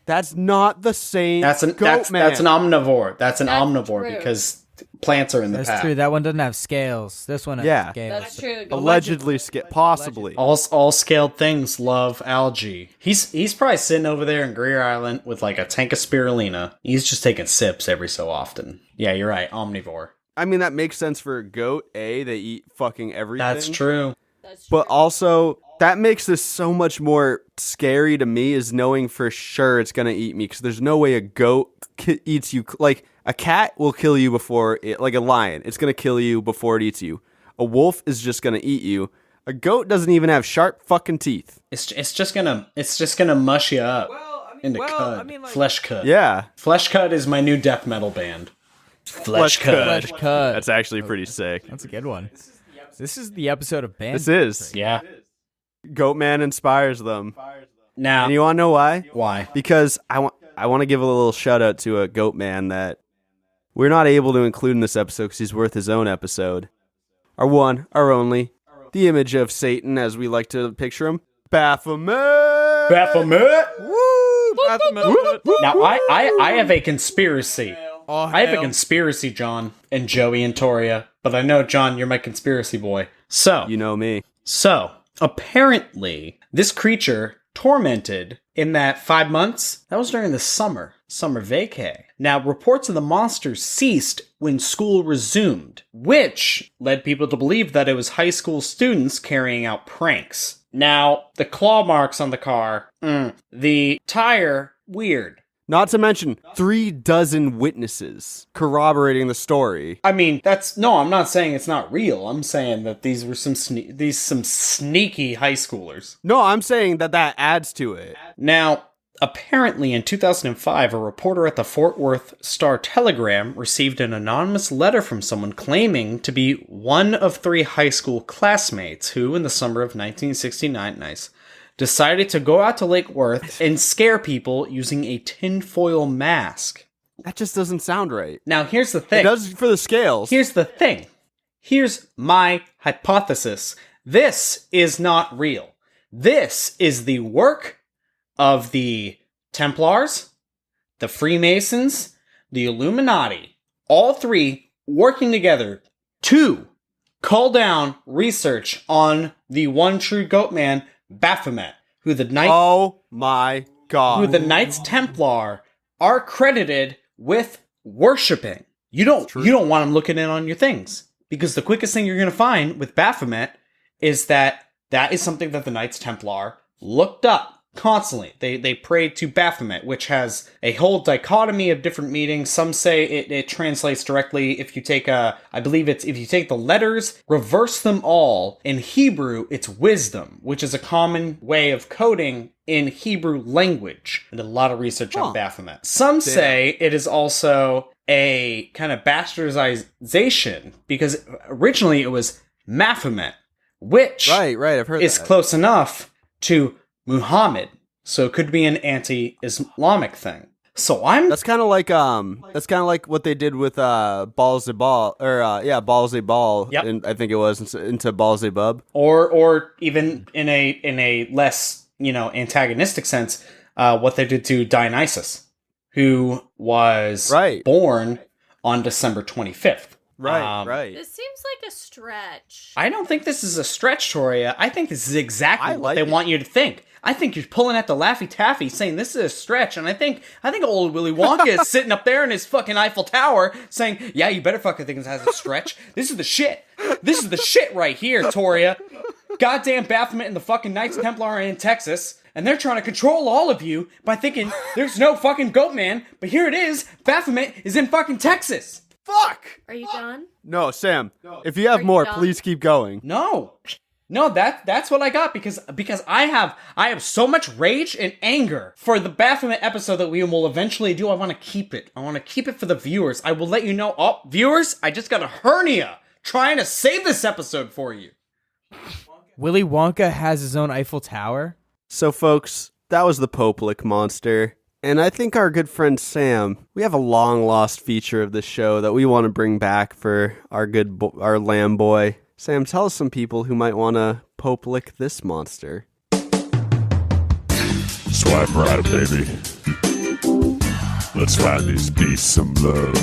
That's not the same. That's an omnivore. That's an omnivore true. because plants are in the That's path. true. That one doesn't have scales. This one has Yeah. scales. That's true. Allegedly, possibly. All scaled things love algae. He's probably sitting over there in Greer Island with like a tank of spirulina. He's just taking sips every so often. Yeah, you're right. Omnivore. I mean, that makes sense for a goat. They eat fucking everything. That's true. That's true. But also, that makes this so much more scary to me, is knowing for sure it's going to eat me. Because there's no way a goat eats you. Like, a cat will kill you before it, like a lion. It's going to kill you before it eats you. A wolf is just going to eat you. A goat doesn't even have sharp fucking teeth. It's just gonna mush you up into cud. Flesh cud. Yeah. Flesh cud is my new death metal band. Flesh Flesh cut. That's actually pretty sick. That's a good one. This is the episode of band. This is. Yeah. Goatman inspires them. Now, And you want to know why? why? Because I want to give a little shout out to a Goatman that we're not able to include in this episode because he's worth his own episode. Our one, our only, the image of Satan as we like to picture him, Baphomet. Baphomet. Woo! Baphomet. Now, I have a conspiracy. Oh, I have a hell. conspiracy, John, and Joey and Toria. But I know, John, you're my conspiracy boy. So, You know me. apparently, this creature tormented in that 5 months, that was during the summer vacay. Now, reports of the monsters ceased when school resumed, which led people to believe that it was high school students carrying out pranks. Now, the claw marks on the car, the tire, weird. Not to mention 36 witnesses corroborating the story. I mean, I'm not saying it's not real. I'm saying that these were some sneaky high schoolers. No, I'm saying that adds to it. Now, apparently in 2005, a reporter at the Fort Worth Star-Telegram received an anonymous letter from someone claiming to be one of 3 high school classmates who, in the summer of 1969, decided to go out to Lake Worth and scare people using a tinfoil mask. That just doesn't sound right. Now, here's the It thing. does for the scales. Here's the thing. Here's my hypothesis. This is not real. This is the work of the Templars, the Freemasons, the Illuminati, all 3 working together to call down research on the one true Goatman, Baphomet, who the My God. Knights Templar are credited with worshipping. You don't want them looking in on your things, because the quickest thing you're going to find with Baphomet is that is something that the Knights Templar looked up constantly. They prayed to Baphomet, which has a whole dichotomy of different meanings. Some say it translates directly if you take if you take the letters, reverse them all. In Hebrew, it's wisdom, which is a common way of coding in Hebrew language. I did a lot of research on Baphomet. Some say it is also a kind of bastardization, because originally it was Maphomet, which Right, I've heard is that. close enough to Muhammad, so it could be an anti-Islamic thing. So I'm That's kind of like what they did with Balls a Ball Balls a Ball. Yep. And I think it was into Balls a Bub. or even in a less, antagonistic sense, what they did to Dionysus, who was born on December 25th. Right. This seems like a stretch. I don't think this is a stretch, Toria. I think this is exactly what like they it. want you to think. I think you're pulling at the Laffy Taffy saying this is a stretch, and I think old Willy Wonka is sitting up there in his fucking Eiffel Tower saying, yeah, you better fucking think this has a stretch. This is the shit. This is the shit right here, Toria. Goddamn Baphomet and the fucking Knights Templar are in Texas, and they're trying to control all of you by thinking there's no fucking Goatman, but here it is, Baphomet is in fucking Texas. Fuck! Are you done? No, Sam. If you have more, done? please keep going. No, that's what I got because I have so much rage and anger for the Baphomet episode that we will eventually do. I want to keep it. I want to keep it for the viewers. I will let you know. Oh, viewers, I just got a hernia trying to save this episode for you. Willy Wonka has his own Eiffel Tower? So, folks, that was the Popelick monster. And I think our good friend Sam, we have a long-lost feature of this show that we want to bring back for our lamb boy. Sam, tell us some people who might want to Popelick this monster. Swipe right, baby. Let's find these beasts some love.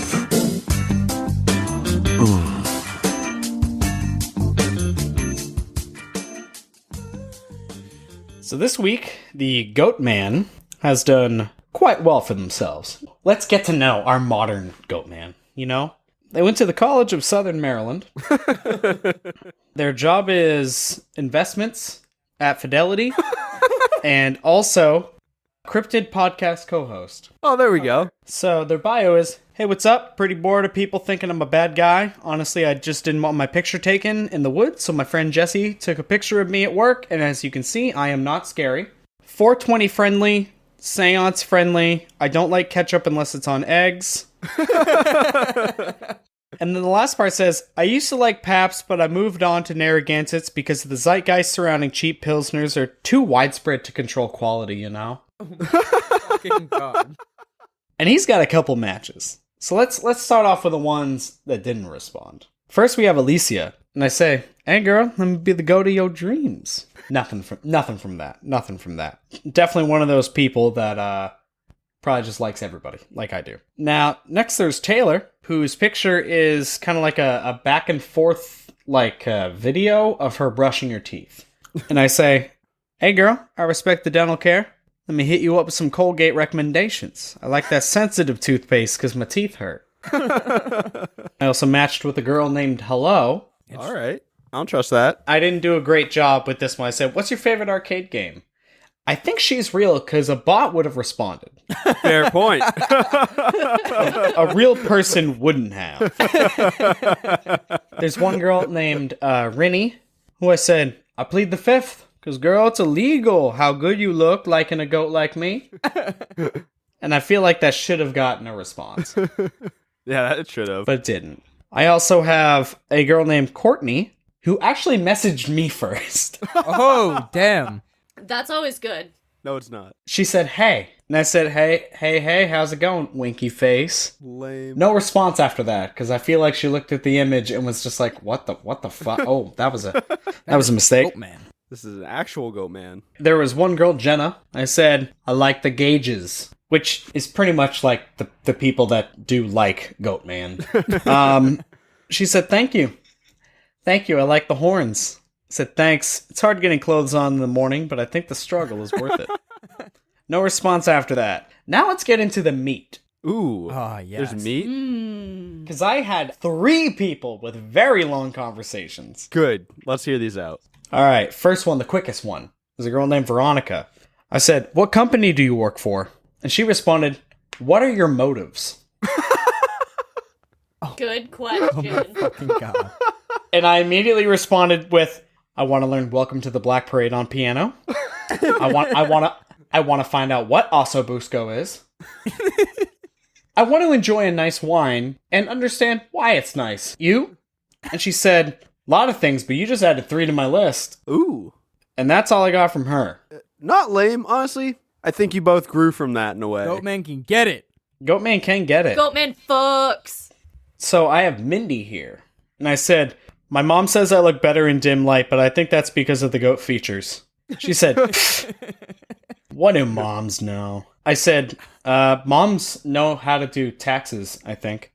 So this week, the Goatman has done quite well for themselves. Let's get to know our modern Goatman, They went to the College of Southern Maryland. Their job is investments at Fidelity and also cryptid podcast co-host. Oh, there we go. So their bio is, hey, what's up? Pretty bored of people thinking I'm a bad guy. Honestly, I just didn't want my picture taken in the woods, so my friend Jesse took a picture of me at work, and as you can see, I am not scary. 420 friendly, seance friendly. I don't like ketchup unless it's on eggs. And then the last part says, I used to like Pabst, but I moved on to Narragansetts because the zeitgeist surrounding cheap Pilsners are too widespread to control quality, Fucking God. And he's got a couple matches. So let's start off with the ones that didn't respond. First we have Alicia, and I say, hey girl, let me be the goat of your dreams. Nothing from that. Definitely one of those people that probably just likes everybody, like I do. Now, next there's Taylor, whose picture is kind of like a back and forth video of her brushing her teeth. And I say, hey girl, I respect the dental care. Let me hit you up with some Colgate recommendations. I like that sensitive toothpaste because my teeth hurt. I also matched with a girl named Hello. All right. I don't trust that. I didn't do a great job with this one. I said, what's your favorite arcade game? I think she's real because a bot would have responded. Fair point. A real person wouldn't have. There's one girl named Rinny who I said, I plead the fifth because, girl, it's illegal how good you look liking a goat like me. And I feel like that should have gotten a response. Yeah, it should have. But it didn't. I also have a girl named Courtney who actually messaged me first. Oh, damn. That's always good. No, it's not. She said, hey. And I said, hey, how's it going, winky face? Lame. No response after that, because I feel like she looked at the image and was just like, what the fuck? Oh, that was a mistake. Goatman. This is an actual goat man. There was one girl, Jenna. I said, I like the gauges, which is pretty much like the people that do like Goatman. She said, thank you. Thank you, I like the horns. I said, thanks. It's hard getting clothes on in the morning, but I think the struggle is worth it. No response after that. Now let's get into the meat. Ooh. Ah, yes. There's meat? Because I had 3 people with very long conversations. Good. Let's hear these out. All right, first one, the quickest one. There's a girl named Veronica. I said, what company do you work for? And she responded, what are your motives? Good question. Fucking God. And I immediately responded with, I want to learn Welcome to the Black Parade on piano. I want to find out what Osso Busco is. I want to enjoy a nice wine and understand why it's nice. You? And she said, a lot of things, but you just added 3 to my list. Ooh. And that's all I got from her. Not lame, honestly. I think you both grew from that in a way. Goatman can get it. Goatman can get it. Goatman fucks. So I have Mindy here. And I said, my mom says I look better in dim light, but I think that's because of the goat features. She said, what do moms know? I said, moms know how to do taxes, I think.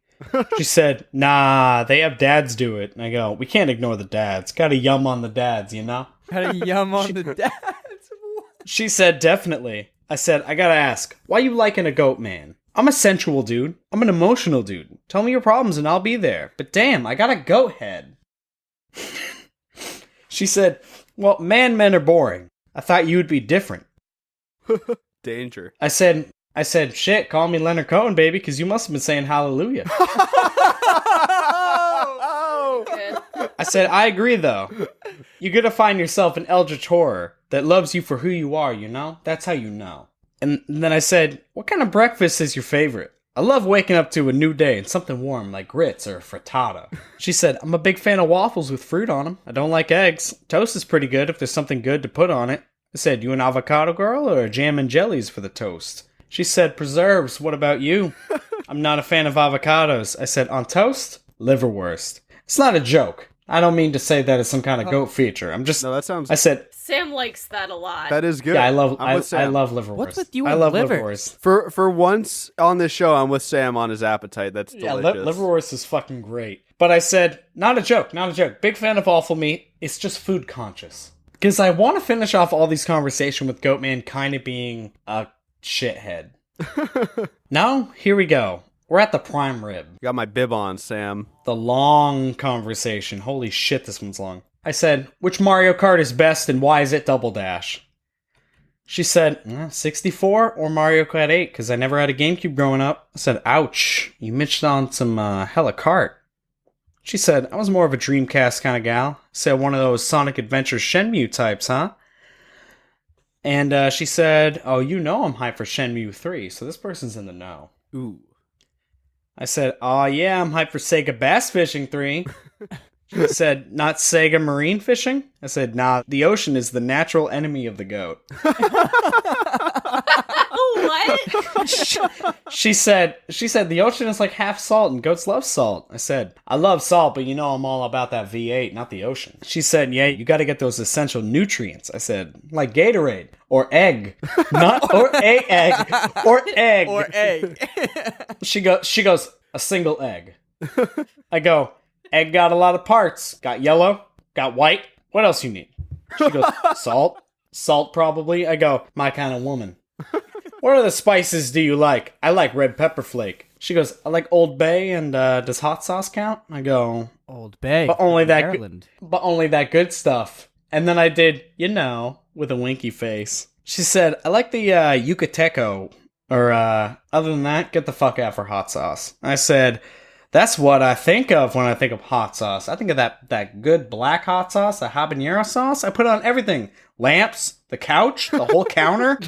She said, nah, they have dads do it. And I go, we can't ignore the dads. Gotta yum on the dads, you know? Gotta yum on the dads. She said, definitely. I said, I gotta ask, why you liking a goat man? I'm a sensual dude. I'm an emotional dude. Tell me your problems and I'll be there. But damn, I got a goat head. She said, well, men are boring. I thought you would be different. Danger. I said, shit, call me Leonard Cohen, baby, because you must have been saying hallelujah. Good. I said, I agree, though. You gotta find yourself an eldritch horror that loves you for who you are, you know? That's how you know. And then I said, what kind of breakfast is your favorite? I love waking up to a new day and something warm like grits or frittata. She said, I'm a big fan of waffles with fruit on them. I don't like eggs. Toast is pretty good if there's something good to put on it. I said, you an avocado girl or jam and jellies for the toast? She said, preserves. What about you? I'm not a fan of avocados. I said, on toast? Liverwurst. It's not a joke. I don't mean to say that it's some kind of goat feature. I'm just... No, that sounds... I said... Sam likes that a lot. That is good. Yeah, I love liverwurst. What's with you I and love liver? liverwurst. For once on this show, I'm with Sam on his appetite. That's Yeah, delicious. liverwurst is fucking great. But I said, not a joke. Big fan of awful meat. It's just food conscious. Because I want to finish off all these conversations with Goatman kind of being a shithead. Now, here we go. We're at the prime rib. Got my bib on, Sam. The long conversation. Holy shit, this one's long. I said, which Mario Kart is best and why is it Double Dash? She said, 64 or Mario Kart 8, because I never had a GameCube growing up. I said, ouch, you missed on some hella kart. She said, I was more of a Dreamcast kind of gal. I said, one of those Sonic Adventure Shenmue types, huh? And she said, oh, you know I'm hyped for Shenmue 3, so this person's in the know. Ooh. I said, oh yeah, I'm hyped for Sega Bass Fishing 3. She said, not Sega Marine Fishing? I said, nah, the ocean is the natural enemy of the goat. What? She said, the ocean is like half salt and goats love salt. I said, I love salt, but you know I'm all about that V8, not the ocean. She said, yeah, you gotta get those essential nutrients. I said, like Gatorade. Or egg. Not, or a egg. Or egg. Or egg. She goes, a single egg. I go, egg got a lot of parts. Got yellow, got white. What else you need? She goes, salt. Salt probably. I go, my kind of woman. What other spices do you like? I like red pepper flake. She goes, I like Old Bay and does hot sauce count? I go, Old Bay. but only that Maryland. but only that good stuff. And then I did, with a winky face. She said, I like the Yucateco. Or other than that, get the fuck out for hot sauce. I said, that's what I think of when I think of hot sauce. I think of that good black hot sauce, the habanero sauce. I put it on everything. Lamps, the couch, the whole counter.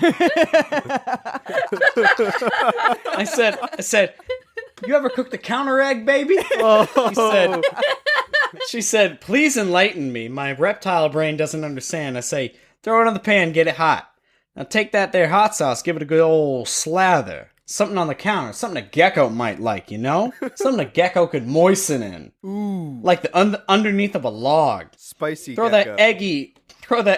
I said, you ever cook the counter egg, baby? She said, please enlighten me. My reptile brain doesn't understand. I say, throw it on the pan, get it hot. Now take that there hot sauce, give it a good old slather. Something on the counter, something a gecko might like, you know? Something a gecko could moisten in. Ooh. Like the underneath of a log. Spicy Throw gecko. that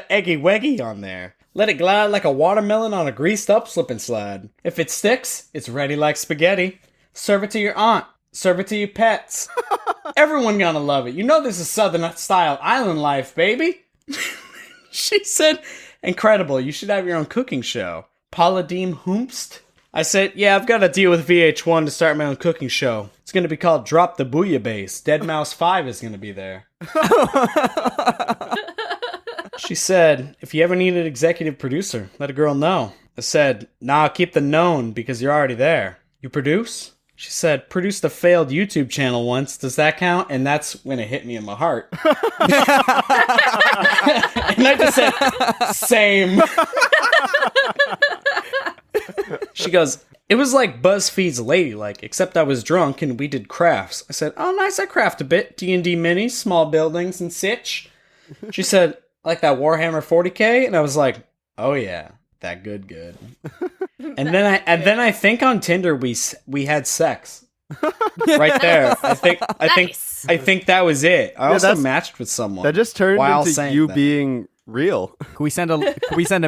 eggy weggy on there. Let it glide like a watermelon on a greased up slip and slide. If it sticks, it's ready like spaghetti. Serve it to your aunt. Serve it to your pets. Everyone gonna love it. You know this is Southern style island life, baby. She said, incredible, you should have your own cooking show. Paula Deem Hoomst? I said, yeah, I've got a deal with VH1 to start my own cooking show. It's going to be called Drop the Bouillabaisse. Dead Mouse 5 is going to be there. She said, if you ever need an executive producer, let a girl know. I said, nah, keep the known because you're already there. You produce? She said, produced a failed YouTube channel once. Does that count? And that's when it hit me in my heart. And I just said, same. She goes, it was like BuzzFeed's Ladylike, except I was drunk and we did crafts. I said, oh, nice, I craft a bit. D&D minis, small buildings, and sitch. She said, I like that Warhammer 40K? And I was like, oh yeah, that good. And then I think on Tinder we had sex. Right there. I think that was it. I also matched with someone. That just turned into you being real. Can we send a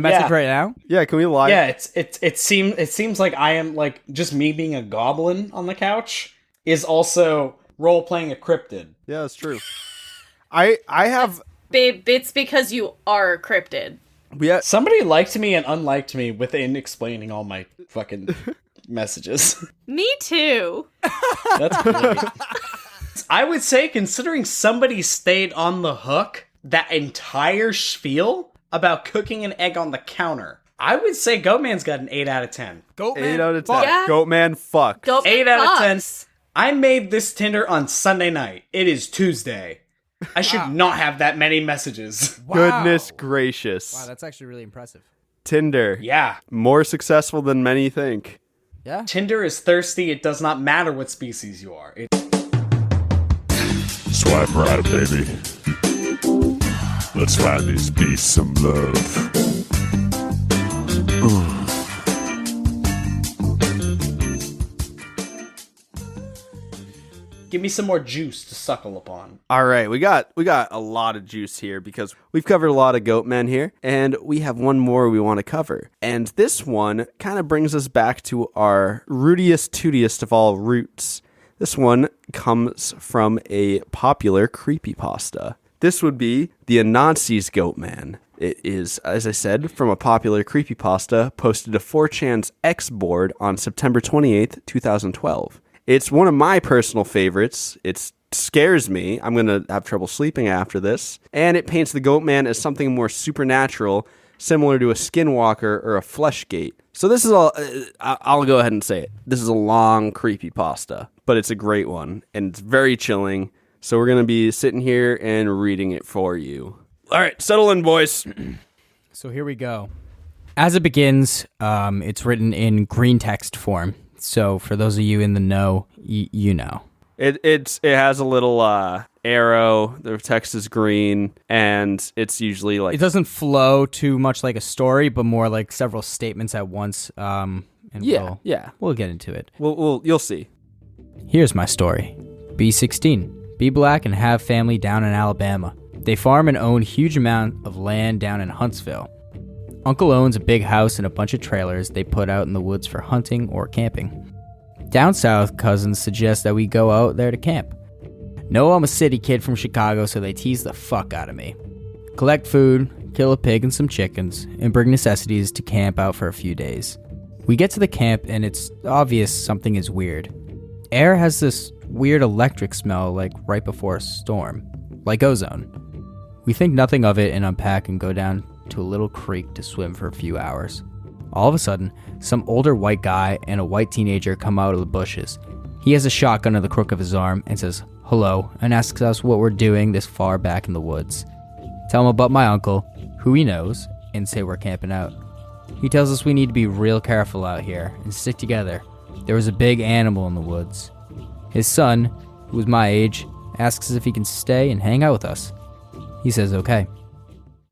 message right now? Yeah, can we live? Yeah, it seems like I am like just me being a goblin on the couch is also role playing a cryptid. Yeah, that's true. I have Babe, it's because you are a cryptid. Somebody liked me and unliked me within explaining all my fucking messages. Me too. That's great. I would say, considering somebody stayed on the hook that entire spiel about cooking an egg on the counter, I would say Goatman's got an 8 out of 10. Goatman, 8 out of 10. Yeah. Goatman fuck. 8 out of 10. I made this Tinder on Sunday night. It is Tuesday. I should not have that many messages. Wow. Goodness gracious. Wow, that's actually really impressive. Tinder. Yeah. More successful than many think. Yeah. Tinder is thirsty. It does not matter what species you are. Swipe right, baby. Let's find these beasts some love. Give me some more juice to suckle upon. All right, we got a lot of juice here because we've covered a lot of Goatmen here, and we have one more we want to cover. And this one kind of brings us back to our rootiest tootiest of all roots. This one comes from a popular creepypasta. This would be the Anansi's Goatman. It is, as I said, from a popular creepypasta posted to 4chan's X board on September 28th, 2012. It's one of my personal favorites. It scares me. I'm going to have trouble sleeping after this. And it paints the Goatman as something more supernatural, similar to a skinwalker or a fleshgate. So this is all, I'll go ahead and say it. This is a long creepypasta, but it's a great one, and it's very chilling. So we're going to be sitting here and reading it for you. All right, settle in, boys. So here we go. As it begins, it's written in green text form. So for those of you in the know, you know. It has a little arrow. The text is green, and it's usually like... It doesn't flow too much like a story, but more like several statements at once. And we'll get into it. You'll see. Here's my story. Be 16. Be black and have family down in Alabama. They farm and own huge amount of land down in Huntsville. Uncle owns a big house and a bunch of trailers they put out in the woods for hunting or camping. Down south, cousins suggest that we go out there to camp. No, I'm a city kid from Chicago, so they tease the fuck out of me. Collect food, kill a pig and some chickens, and bring necessities to camp out for a few days. We get to the camp and it's obvious something is weird. Air has this weird electric smell like right before a storm, like ozone. We think nothing of it and unpack and go down to a little creek to swim for a few hours. All of a sudden, some older white guy and a white teenager come out of the bushes. He has a shotgun in the crook of his arm and says hello and asks us what we're doing this far back in the woods. Tell him about my uncle, who he knows, and say we're camping out. He tells us we need to be real careful out here and stick together. There was a big animal in the woods. His son, who was my age, asks us if he can stay and hang out with us. He says okay.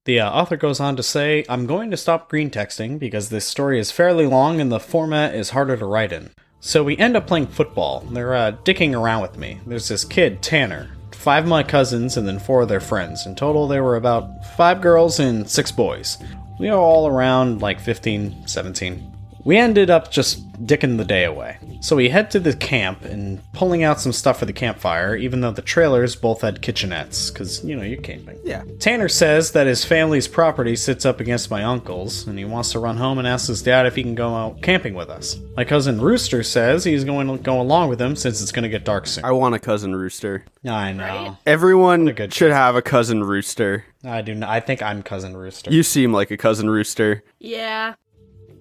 The author goes on to say, I'm going to stop green texting because this story is fairly long and the format is harder to write in. So we end up playing football. They're dicking around with me. There's this kid, Tanner, 5 of my cousins, and then 4 of their friends. In total, there were about 5 girls and 6 boys. We are all around like 15, 17. We ended up just dicking the day away. So we head to the camp and pulling out some stuff for the campfire, even though the trailers both had kitchenettes, because, you're camping. Yeah. Tanner says that his family's property sits up against my uncle's, and he wants to run home and ask his dad if he can go out camping with us. My cousin Rooster says he's going to go along with him since it's going to get dark soon. I want a cousin Rooster. I know. Everyone good should have a cousin Rooster. I do not. I think I'm cousin Rooster. You seem like a cousin Rooster. Yeah.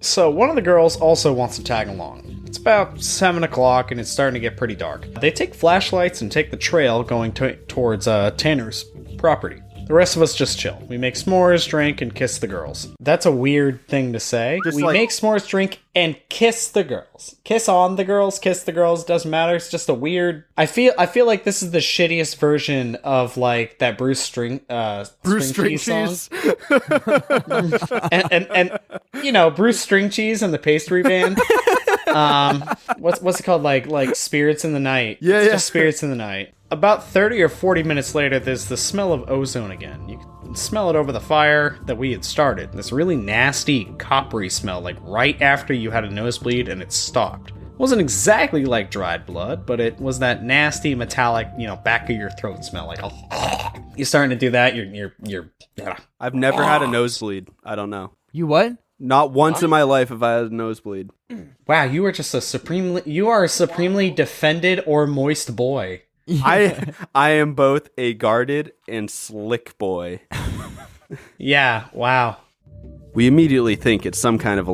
So one of the girls also wants to tag along. It's about 7 o'clock and it's starting to get pretty dark. They take flashlights and take the trail going towards Tanner's property. The rest of us just chill. We make s'mores, drink, and kiss the girls. That's a weird thing to say. Just we like- make s'mores, drink, and kiss the girls. Kiss on the girls, kiss the girls, doesn't matter. It's just a weird... I feel like this is the shittiest version of, like, that Bruce String Cheese. and you know, Bruce String Cheese and the Pastry Band. What's it called? Like Spirits in the Night. Yeah, It's yeah. just Spirits in the Night. About 30 or 40 minutes later, there's the smell of ozone again. You can smell it over the fire that we had started. This really nasty, coppery smell, like right after you had a nosebleed and it stopped. Wasn't exactly like dried blood, but it was that nasty, metallic, you know, back of your throat smell. Like, you're starting to do that. You're. I've never had a nosebleed. I don't know. You what? Not once in my life have I had a nosebleed. Wow, you are just a supremely defended or moist boy. I am both a guarded and slick boy. Yeah, wow. We immediately think it's some kind of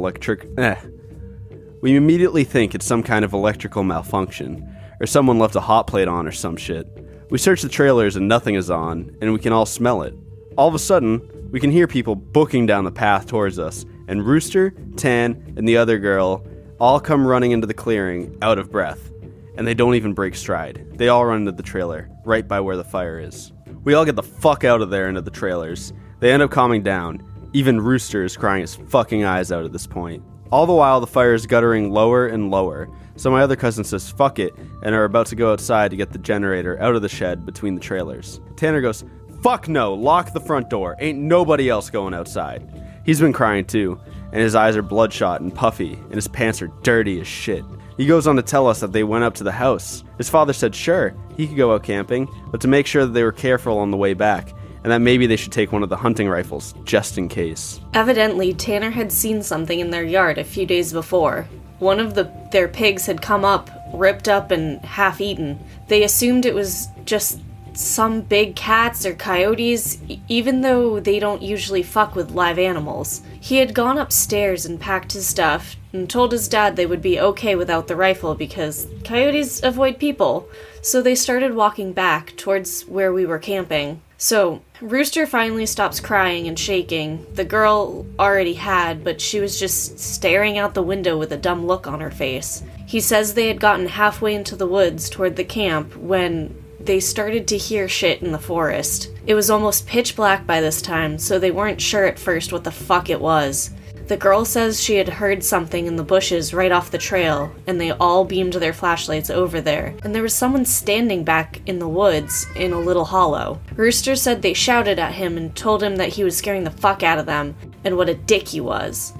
We immediately think it's some kind of electrical malfunction, or someone left a hot plate on or some shit. We search the trailers and nothing is on, and we can all smell it. All of a sudden, we can hear people booking down the path towards us, and Rooster, Tan, and the other girl all come running into the clearing, out of breath. And they don't even break stride. They all run into the trailer, right by where the fire is. We all get the fuck out of there into the trailers. They end up calming down. Even Rooster is crying his fucking eyes out at this point. All the while, the fire is guttering lower and lower. So my other cousin says fuck it, and are about to go outside to get the generator out of the shed between the trailers. Tanner goes, fuck no, lock the front door. Ain't nobody else going outside. He's been crying too, and his eyes are bloodshot and puffy, and his pants are dirty as shit. He goes on to tell us that they went up to the house. His father said sure, he could go out camping, but to make sure that they were careful on the way back, and that maybe they should take one of the hunting rifles, just in case. Evidently, Tanner had seen something in their yard a few days before. One of their pigs had come up, ripped up and half-eaten. They assumed it was just some big cats or coyotes, even though they don't usually fuck with live animals. He had gone upstairs and packed his stuff, and told his dad they would be okay without the rifle because coyotes avoid people. So they started walking back towards where we were camping. So, Rooster finally stops crying and shaking. The girl already had, but she was just staring out the window with a dumb look on her face. He says they had gotten halfway into the woods toward the camp when they started to hear shit in the forest. It was almost pitch black by this time, so they weren't sure at first what the fuck it was. The girl says she had heard something in the bushes right off the trail, and they all beamed their flashlights over there, and there was someone standing back in the woods in a little hollow. Rooster said they shouted at him and told him that he was scaring the fuck out of them, and what a dick he was.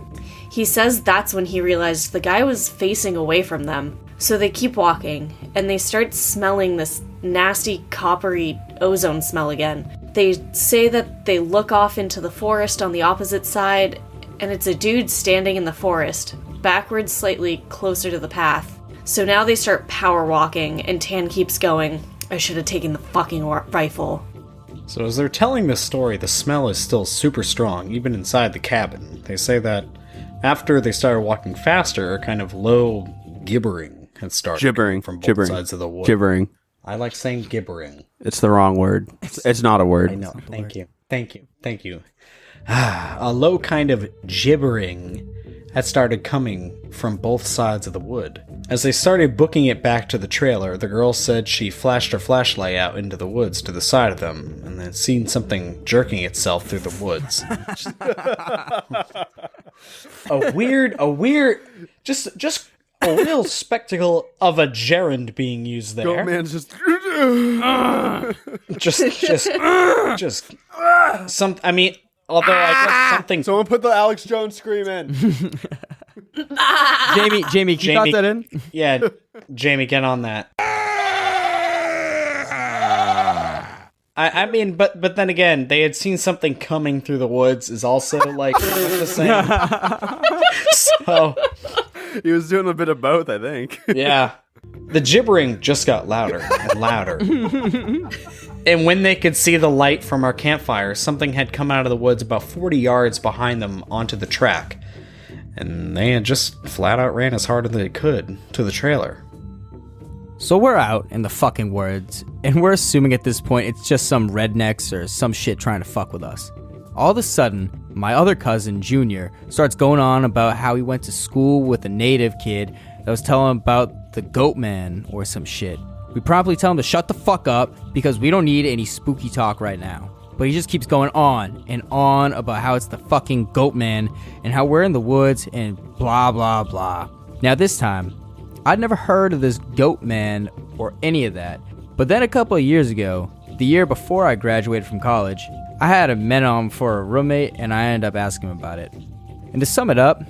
He says that's when he realized the guy was facing away from them. So they keep walking, and they start smelling this nasty, coppery ozone smell again. They say that they look off into the forest on the opposite side, and it's a dude standing in the forest, backwards slightly closer to the path. So now they start power walking, and Tan keeps going, I should have taken the fucking rifle. So as they're telling this story, the smell is still super strong, even inside the cabin. They say that after they started walking faster, a kind of low gibbering had started from both sides of the wood. Gibbering. I like saying gibbering. It's the wrong word. It's not a word. I know. Thank you. A low kind of gibbering had started coming from both sides of the wood. As they started booking it back to the trailer, the girl said she flashed her flashlight out into the woods to the side of them, and then seen something jerking itself through the woods. a weird, just a real spectacle of a gerund being used there. Goatman's just I mean, although I guess something. Someone put the Alex Jones scream in. Jamie, can you cut that in? Yeah, Jamie, get on that. I mean, but then again, they had seen something coming through the woods is also like the same. So he was doing a bit of both, I think. Yeah. The gibbering just got louder and louder. And when they could see the light from our campfire, something had come out of the woods about 40 yards behind them onto the track. And they had just flat out ran as hard as they could to the trailer. So we're out in the fucking woods, and we're assuming at this point it's just some rednecks or some shit trying to fuck with us. All of a sudden, my other cousin, Junior, starts going on about how he went to school with a native kid that was telling him about the Goatman or some shit. We promptly tell him to shut the fuck up because we don't need any spooky talk right now. But he just keeps going on and on about how it's the fucking Goatman and how we're in the woods and blah blah blah. Now this time, I'd never heard of this Goatman or any of that. But then a couple of years ago, the year before I graduated from college, I had a Menom for a roommate and I ended up asking him about it. And to sum it up,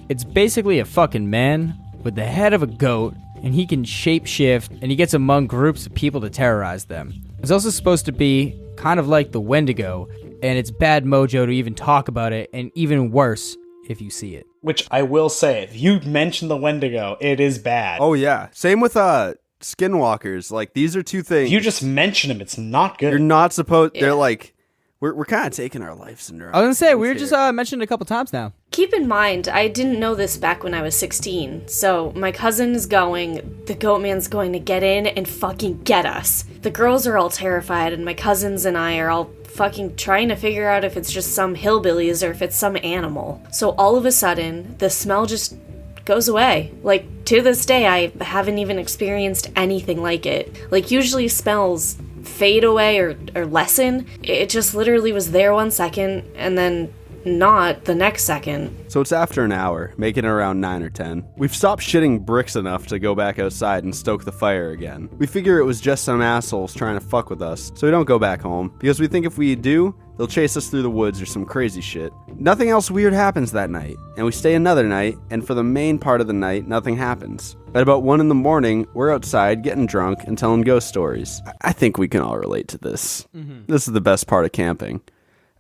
it's basically a fucking man with the head of a goat, and he can shapeshift and he gets among groups of people to terrorize them. It's also supposed to be kind of like the Wendigo, and it's bad mojo to even talk about it, and even worse if you see it. Which I will say, if you mention the Wendigo, it is bad. Oh yeah, same with skinwalkers. Like, these are two things. If you just mention them, it's not good. You're not supposed. They're like, we're kind of taking our lives in our. I was gonna say, we were just mentioned it a couple times now. Keep in mind, I didn't know this back when I was 16, so my cousin is going, the Goatman's going to get in and fucking get us. The girls are all terrified, and my cousins and I are all fucking trying to figure out if it's just some hillbillies or if it's some animal. So all of a sudden, the smell just goes away. Like, to this day, I haven't even experienced anything like it. Like, usually smells fade away or lessen. It just literally was there 1 second, and then not the next second. So it's after an hour, making it around 9 or 10. We've stopped shitting bricks enough to go back outside and stoke the fire again. We figure it was just some assholes trying to fuck with us, so we don't go back home, because we think if we do, they'll chase us through the woods or some crazy shit. Nothing else weird happens that night, and we stay another night, and for the main part of the night, nothing happens. At about 1 in the morning, we're outside getting drunk and telling ghost stories. I think we can all relate to this. This is the best part of camping.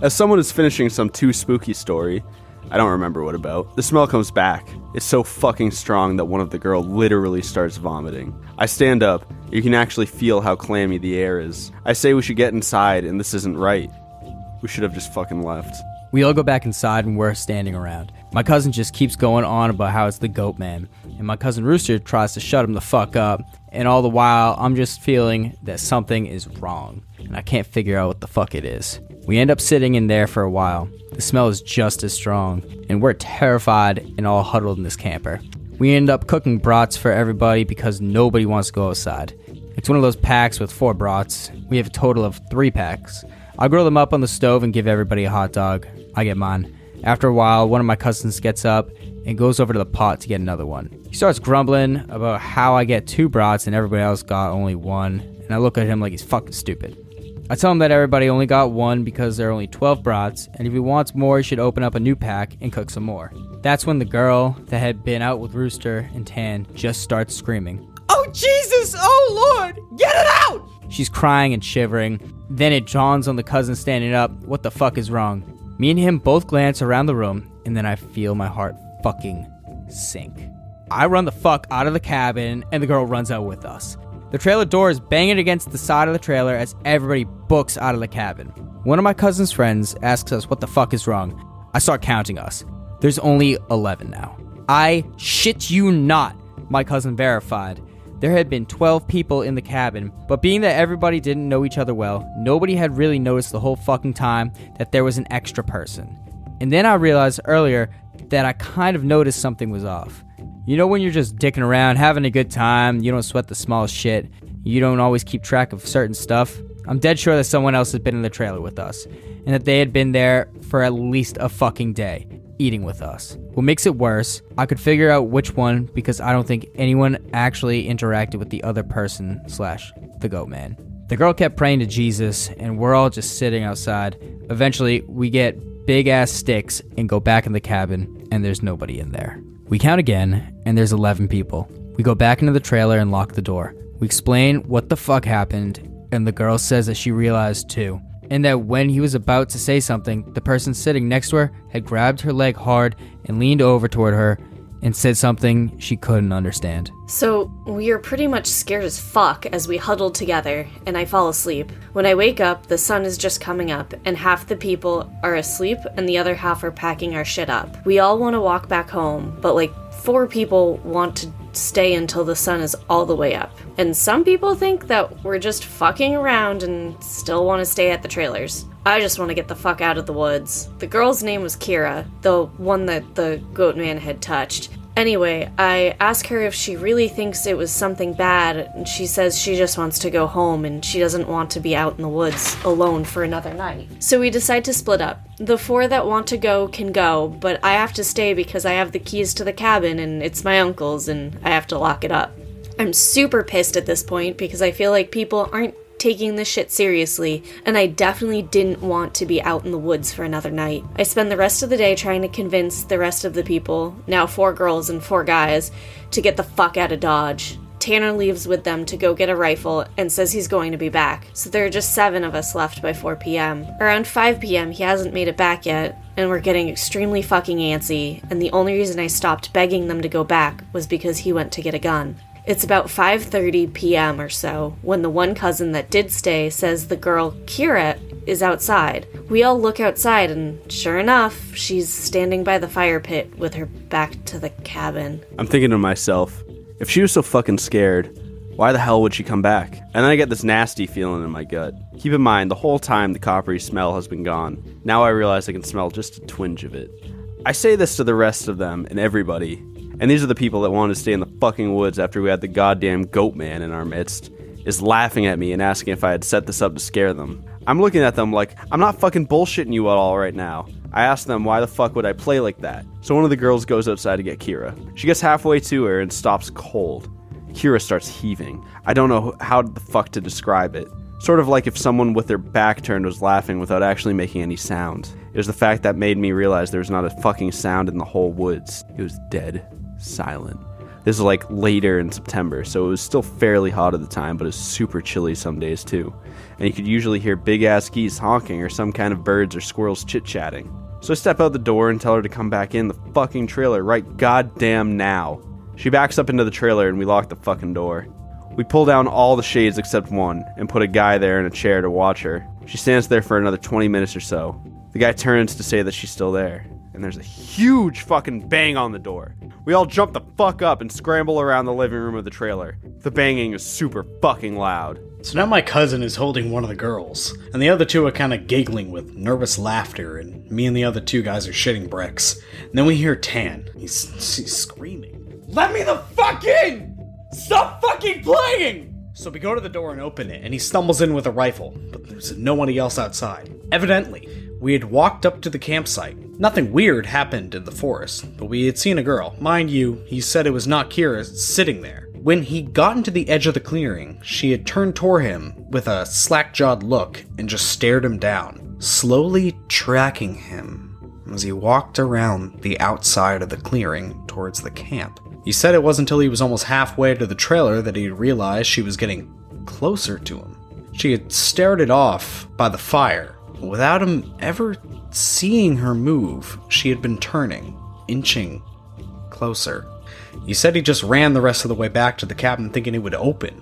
As someone is finishing some too spooky story, I don't remember what about, the smell comes back. It's so fucking strong that one of the girls literally starts vomiting. I stand up. You can actually feel how clammy the air is. I say we should get inside, and this isn't right. We should have just fucking left. We all go back inside and we're standing around. My cousin just keeps going on about how it's the Goatman, and my cousin Rooster tries to shut him the fuck up, and all the while I'm just feeling that something is wrong, and I can't figure out what the fuck it is. We end up sitting in there for a while. The smell is just as strong, and we're terrified and all huddled in this camper. We end up cooking brats for everybody because nobody wants to go outside. It's one of those packs with 4 brats. We have a total of 3 packs. I'll grill them up on the stove and give everybody a hot dog. I get mine. After a while, one of my cousins gets up and goes over to the pot to get another one. He starts grumbling about how I get 2 brats and everybody else got only 1, and I look at him like he's fucking stupid. I tell him that everybody only got 1 because there are only 12 brats, and if he wants more, he should open up a new pack and cook some more. That's when the girl that had been out with Rooster and Tan just starts screaming, "Oh Jesus! Oh Lord! Get it out!" She's crying and shivering. Then it dawns on the cousin standing up, what the fuck is wrong? Me and him both glance around the room, and then I feel my heart fucking sink. I run the fuck out of the cabin, and the girl runs out with us. The trailer door is banging against the side of the trailer as everybody books out of the cabin. One of my cousin's friends asks us what the fuck is wrong. I start counting us. There's only 11 now. I shit you not, my cousin verified. There had been 12 people in the cabin, but being that everybody didn't know each other well, nobody had really noticed the whole fucking time that there was an extra person. And then I realized earlier that I kind of noticed something was off. You know when you're just dicking around, having a good time, you don't sweat the smallest shit, you don't always keep track of certain stuff? I'm dead sure that someone else had been in the trailer with us, and that they had been there for at least a fucking day, eating with us. What makes it worse, I could figure out which one because I don't think anyone actually interacted with the other person / the Goatman. The girl kept praying to Jesus, and we're all just sitting outside. Eventually, we get big-ass sticks and go back in the cabin, and there's nobody in there. We count again, and there's 11 people. We go back into the trailer and lock the door. We explain what the fuck happened, and the girl says that she realized too, and that when he was about to say something, the person sitting next to her had grabbed her leg hard and leaned over toward her and said something she couldn't understand. So we are pretty much scared as fuck as we huddle together, and I fall asleep. When I wake up, the sun is just coming up, and half the people are asleep and the other half are packing our shit up. We all want to walk back home, but like 4 people want to stay until the sun is all the way up. And some people think that we're just fucking around and still want to stay at the trailers. I just want to get the fuck out of the woods. The girl's name was Kira, the one that the Goatman had touched. Anyway, I ask her if she really thinks it was something bad, and she says she just wants to go home and she doesn't want to be out in the woods alone for another night. So we decide to split up. The 4 that want to go can go, but I have to stay because I have the keys to the cabin and it's my uncle's and I have to lock it up. I'm super pissed at this point because I feel like people aren't taking this shit seriously, and I definitely didn't want to be out in the woods for another night. I spend the rest of the day trying to convince the rest of the people, now 4 girls and 4 guys, to get the fuck out of Dodge. Tanner leaves with them to go get a rifle and says he's going to be back, so there are just 7 of us left by 4 p.m. Around 5 p.m. he hasn't made it back yet, and we're getting extremely fucking antsy, and the only reason I stopped begging them to go back was because he went to get a gun. It's about 5:30 p.m. or so when the one cousin that did stay says the girl, Kira, is outside. We all look outside and sure enough, she's standing by the fire pit with her back to the cabin. I'm thinking to myself, if she was so fucking scared, why the hell would she come back? And then I get this nasty feeling in my gut. Keep in mind, the whole time the coppery smell has been gone. Now I realize I can smell just a twinge of it. I say this to the rest of them and everybody. And these are the people that wanted to stay in the fucking woods after we had the goddamn Goatman in our midst, is laughing at me and asking if I had set this up to scare them. I'm looking at them like, I'm not fucking bullshitting you at all right now. I asked them why the fuck would I play like that. So one of the girls goes outside to get Kira. She gets halfway to her and stops cold. Kira starts heaving. I don't know how the fuck to describe it. Sort of like if someone with their back turned was laughing without actually making any sound. It was the fact that made me realize there was not a fucking sound in the whole woods. It was dead. Silent. This is like later in September, so it was still fairly hot at the time, but it was super chilly some days too. And you could usually hear big ass geese honking or some kind of birds or squirrels chit-chatting. So I step out the door and tell her to come back in the fucking trailer right goddamn now. She backs up into the trailer and we lock the fucking door. We pull down all the shades except one and put a guy there in a chair to watch her. She stands there for another 20 minutes or so. The guy turns to say that she's still there. And there's a huge fucking bang on the door. We all jump the fuck up and scramble around the living room of the trailer. The banging is super fucking loud. So now my cousin is holding one of the girls, and the other 2 are kind of giggling with nervous laughter, and me and the other 2 guys are shitting bricks. And then we hear Tan. He's screaming, "Let me the fuck in! Stop fucking playing!" So we go to the door and open it, and he stumbles in with a rifle, but there's nobody else outside. Evidently, we had walked up to the campsite. Nothing weird happened in the forest, but we had seen a girl. Mind you, he said it was not Kira sitting there. When he got into the edge of the clearing, she had turned toward him with a slack-jawed look and just stared him down, slowly tracking him as he walked around the outside of the clearing towards the camp. He said it wasn't until he was almost halfway to the trailer that he realized she was getting closer to him. She had stared off by the fire. Without him ever seeing her move, she had been turning, inching closer. He said he just ran the rest of the way back to the cabin thinking it would open.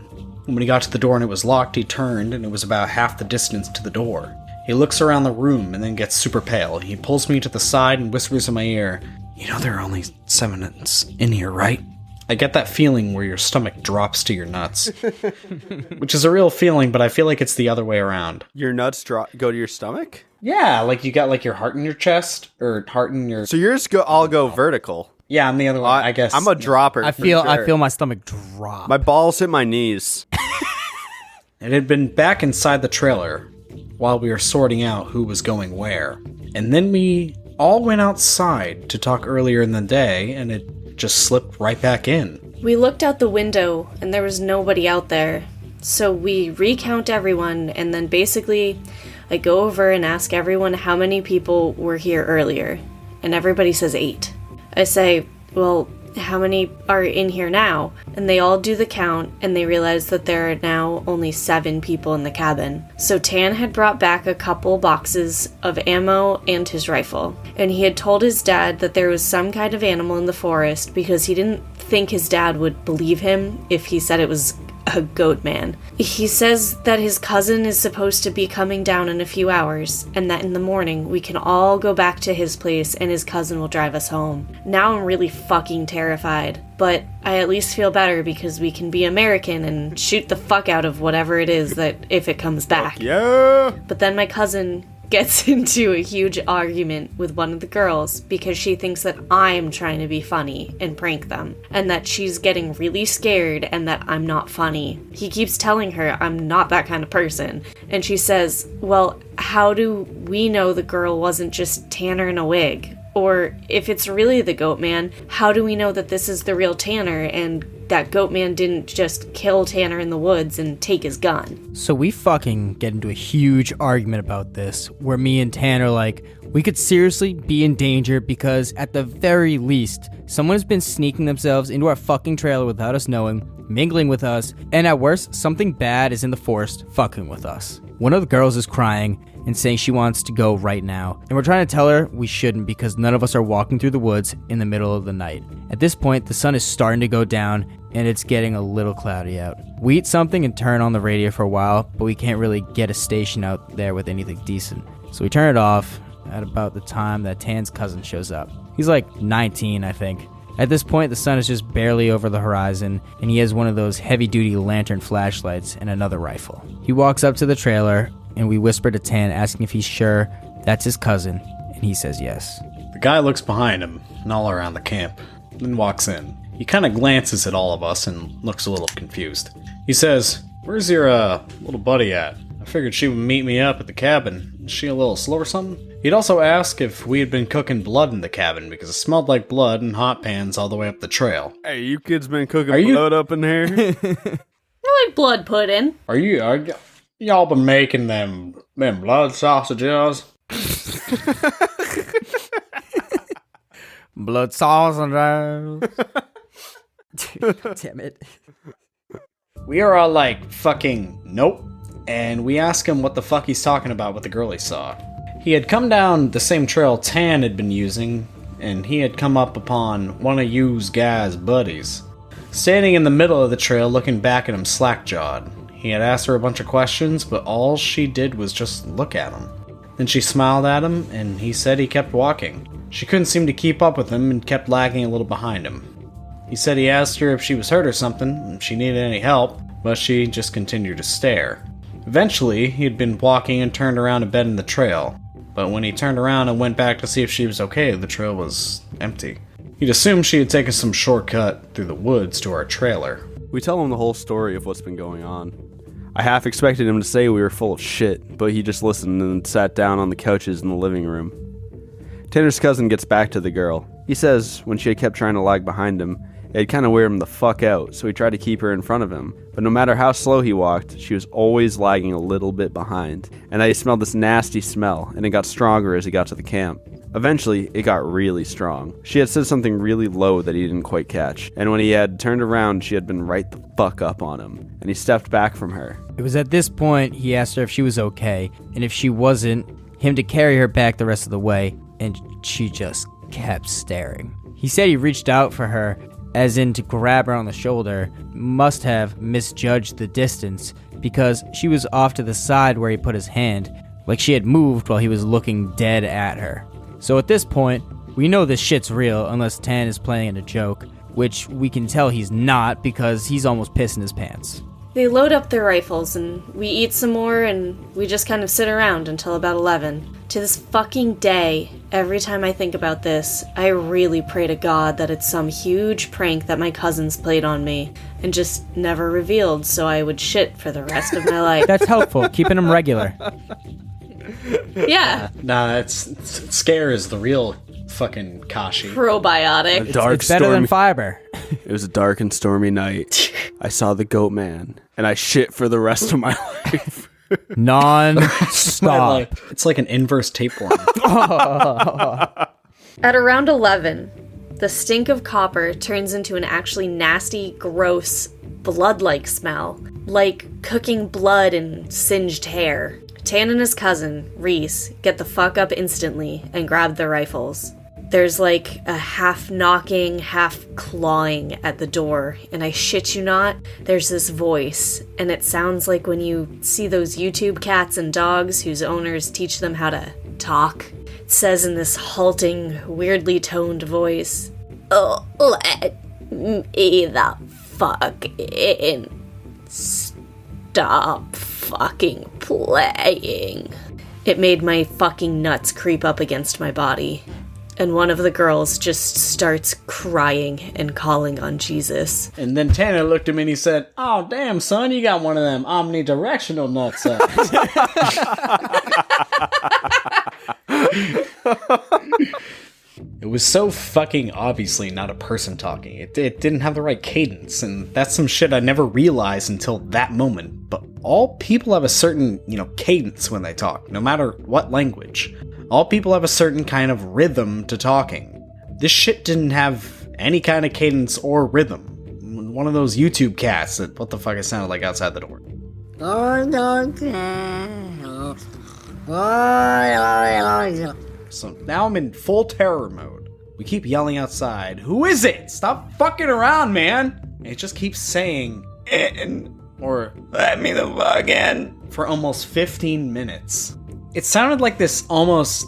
When he got to the door and it was locked, he turned and it was about half the distance to the door. He looks around the room and then gets super pale. He pulls me to the side and whispers in my ear, "You know there are only 7 nuts in here, right?" I get that feeling where your stomach drops to your nuts. Which is a real feeling, but I feel like it's the other way around. Your nuts go to your stomach? Yeah, like you got like your heart in your chest, or heart in your... So yours all go vertical. Yeah, I'm the other one, I guess. I'm a dropper. I feel my stomach drop. My balls hit my knees. It had been back inside the trailer while we were sorting out who was going where. And then we all went outside to talk earlier in the day, and it just slipped right back in. We looked out the window and there was nobody out there. So we recount everyone and then basically I go over and ask everyone how many people were here earlier. And everybody says 8. I say, well, how many are in here now? And they all do the count and they realize that there are now only 7 people in the cabin. So Tan had brought back a couple boxes of ammo and his rifle. And he had told his dad that there was some kind of animal in the forest because he didn't think his dad would believe him if he said it was a Goatman. He says that his cousin is supposed to be coming down in a few hours, and that in the morning we can all go back to his place and his cousin will drive us home. Now I'm really fucking terrified, but I at least feel better because we can be American and shoot the fuck out of whatever it is that if it comes back. Yeah. But then my cousin gets into a huge argument with one of the girls because she thinks that I'm trying to be funny and prank them, and that she's getting really scared and that I'm not funny. He keeps telling her I'm not that kind of person, and she says, well, how do we know the girl wasn't just Tanner in a wig? Or if it's really the Goatman, how do we know that this is the real Tanner and that Goatman didn't just kill Tanner in the woods and take his gun? So we fucking get into a huge argument about this, where me and Tanner we could seriously be in danger because at the very least, someone has been sneaking themselves into our fucking trailer without us knowing, mingling with us, and at worst, something bad is in the forest fucking with us. One of the girls is crying and saying she wants to go right now, and we're trying to tell her we shouldn't because none of us are walking through the woods in the middle of the night. At this point, the sun is starting to go down and it's getting a little cloudy out. We eat something and turn on the radio for a while, but we can't really get a station out there with anything decent. So we turn it off at about the time that Tan's cousin shows up. He's 19, I think. At this point, the sun is just barely over the horizon, and he has one of those heavy-duty lantern flashlights and another rifle. He walks up to the trailer, and we whisper to Tan, asking if he's sure that's his cousin, and he says yes. The guy looks behind him and all around the camp, then walks in. He kind of glances at all of us and looks a little confused. He says, where's your little buddy at? I figured she would meet me up at the cabin. Is she a little slow or something? He'd also ask if we had been cooking blood in the cabin because it smelled like blood and hot pans all the way up the trail. Hey, you kids been cooking blood up in here? I like blood pudding. Are y'all been making them blood sausages? Blood sausages. Damn it. We are all fucking nope. And we ask him what the fuck he's talking about with the girl he saw. He had come down the same trail Tan had been using, and he had come up upon one of you's guys' buddies, standing in the middle of the trail looking back at him slack-jawed. He had asked her a bunch of questions, but all she did was just look at him. Then she smiled at him, and he said he kept walking. She couldn't seem to keep up with him and kept lagging a little behind him. He said he asked her if she was hurt or something, if she needed any help, but she just continued to stare. Eventually, he had been walking and turned around to bed in the trail, but when he turned around and went back to see if she was okay, the trail was empty. He'd assumed she had taken some shortcut through the woods to our trailer. We tell him the whole story of what's been going on. I half expected him to say we were full of shit, but he just listened and sat down on the couches in the living room. Tanner's cousin gets back to the girl. He says when she had kept trying to lag behind him, it'd kind of wear him the fuck out, so he tried to keep her in front of him. But no matter how slow he walked, she was always lagging a little bit behind, and that he smelled this nasty smell, and it got stronger as he got to the camp. Eventually, it got really strong. She had said something really low that he didn't quite catch, and when he had turned around, she had been right the fuck up on him, and he stepped back from her. It was at this point he asked her if she was okay, and if she wasn't, him to carry her back the rest of the way, and she just kept staring. He said he reached out for her, as in to grab her on the shoulder, must have misjudged the distance, because she was off to the side where he put his hand, like she had moved while he was looking dead at her. So at this point, we know this shit's real unless Tan is playing it a joke, which we can tell he's not because he's almost pissing his pants. They load up their rifles and we eat some more and we just kind of sit around until about 11. To this fucking day, every time I think about this, I really pray to God that it's some huge prank that my cousins played on me and just never revealed so I would shit for the rest of my life. That's helpful, keeping them regular. Yeah. Nah, scare is the real fucking kashi. Probiotic. It's better than fiber. It was a dark and stormy night. I saw the Goatman, and I shit for the rest of my life. Non-stop. It's like an inverse tapeworm. At around 11, the stink of copper turns into an actually nasty, gross, blood-like smell, like cooking blood and singed hair. Tan and his cousin, Reese, get the fuck up instantly and grab their rifles. there's like a half knocking, half clawing at the door, and I shit you not, there's this voice, and it sounds like when you see those YouTube cats and dogs whose owners teach them how to talk. It says in this halting, weirdly toned voice, "Oh, let me the fuck in. Stop fucking playing." It made my fucking nuts creep up against my body. And one of the girls just starts crying and calling on Jesus. And then Tanner looked at me and he said, "Oh, damn, son, you got one of them omnidirectional nutsack." It was so fucking obviously not a person talking. It didn't have the right cadence, and that's some shit I never realized until that moment. But all people have a certain, cadence when they talk, no matter what language. All people have a certain kind of rhythm to talking. This shit didn't have any kind of cadence or rhythm. One of those YouTube cats that, what the fuck, it sounded like outside the door. So now I'm in full terror mode. We keep yelling outside, "Who is it? Stop fucking around, man!" And it just keeps saying, "In," or "Let me the fuck in," for almost 15 minutes. It sounded like this almost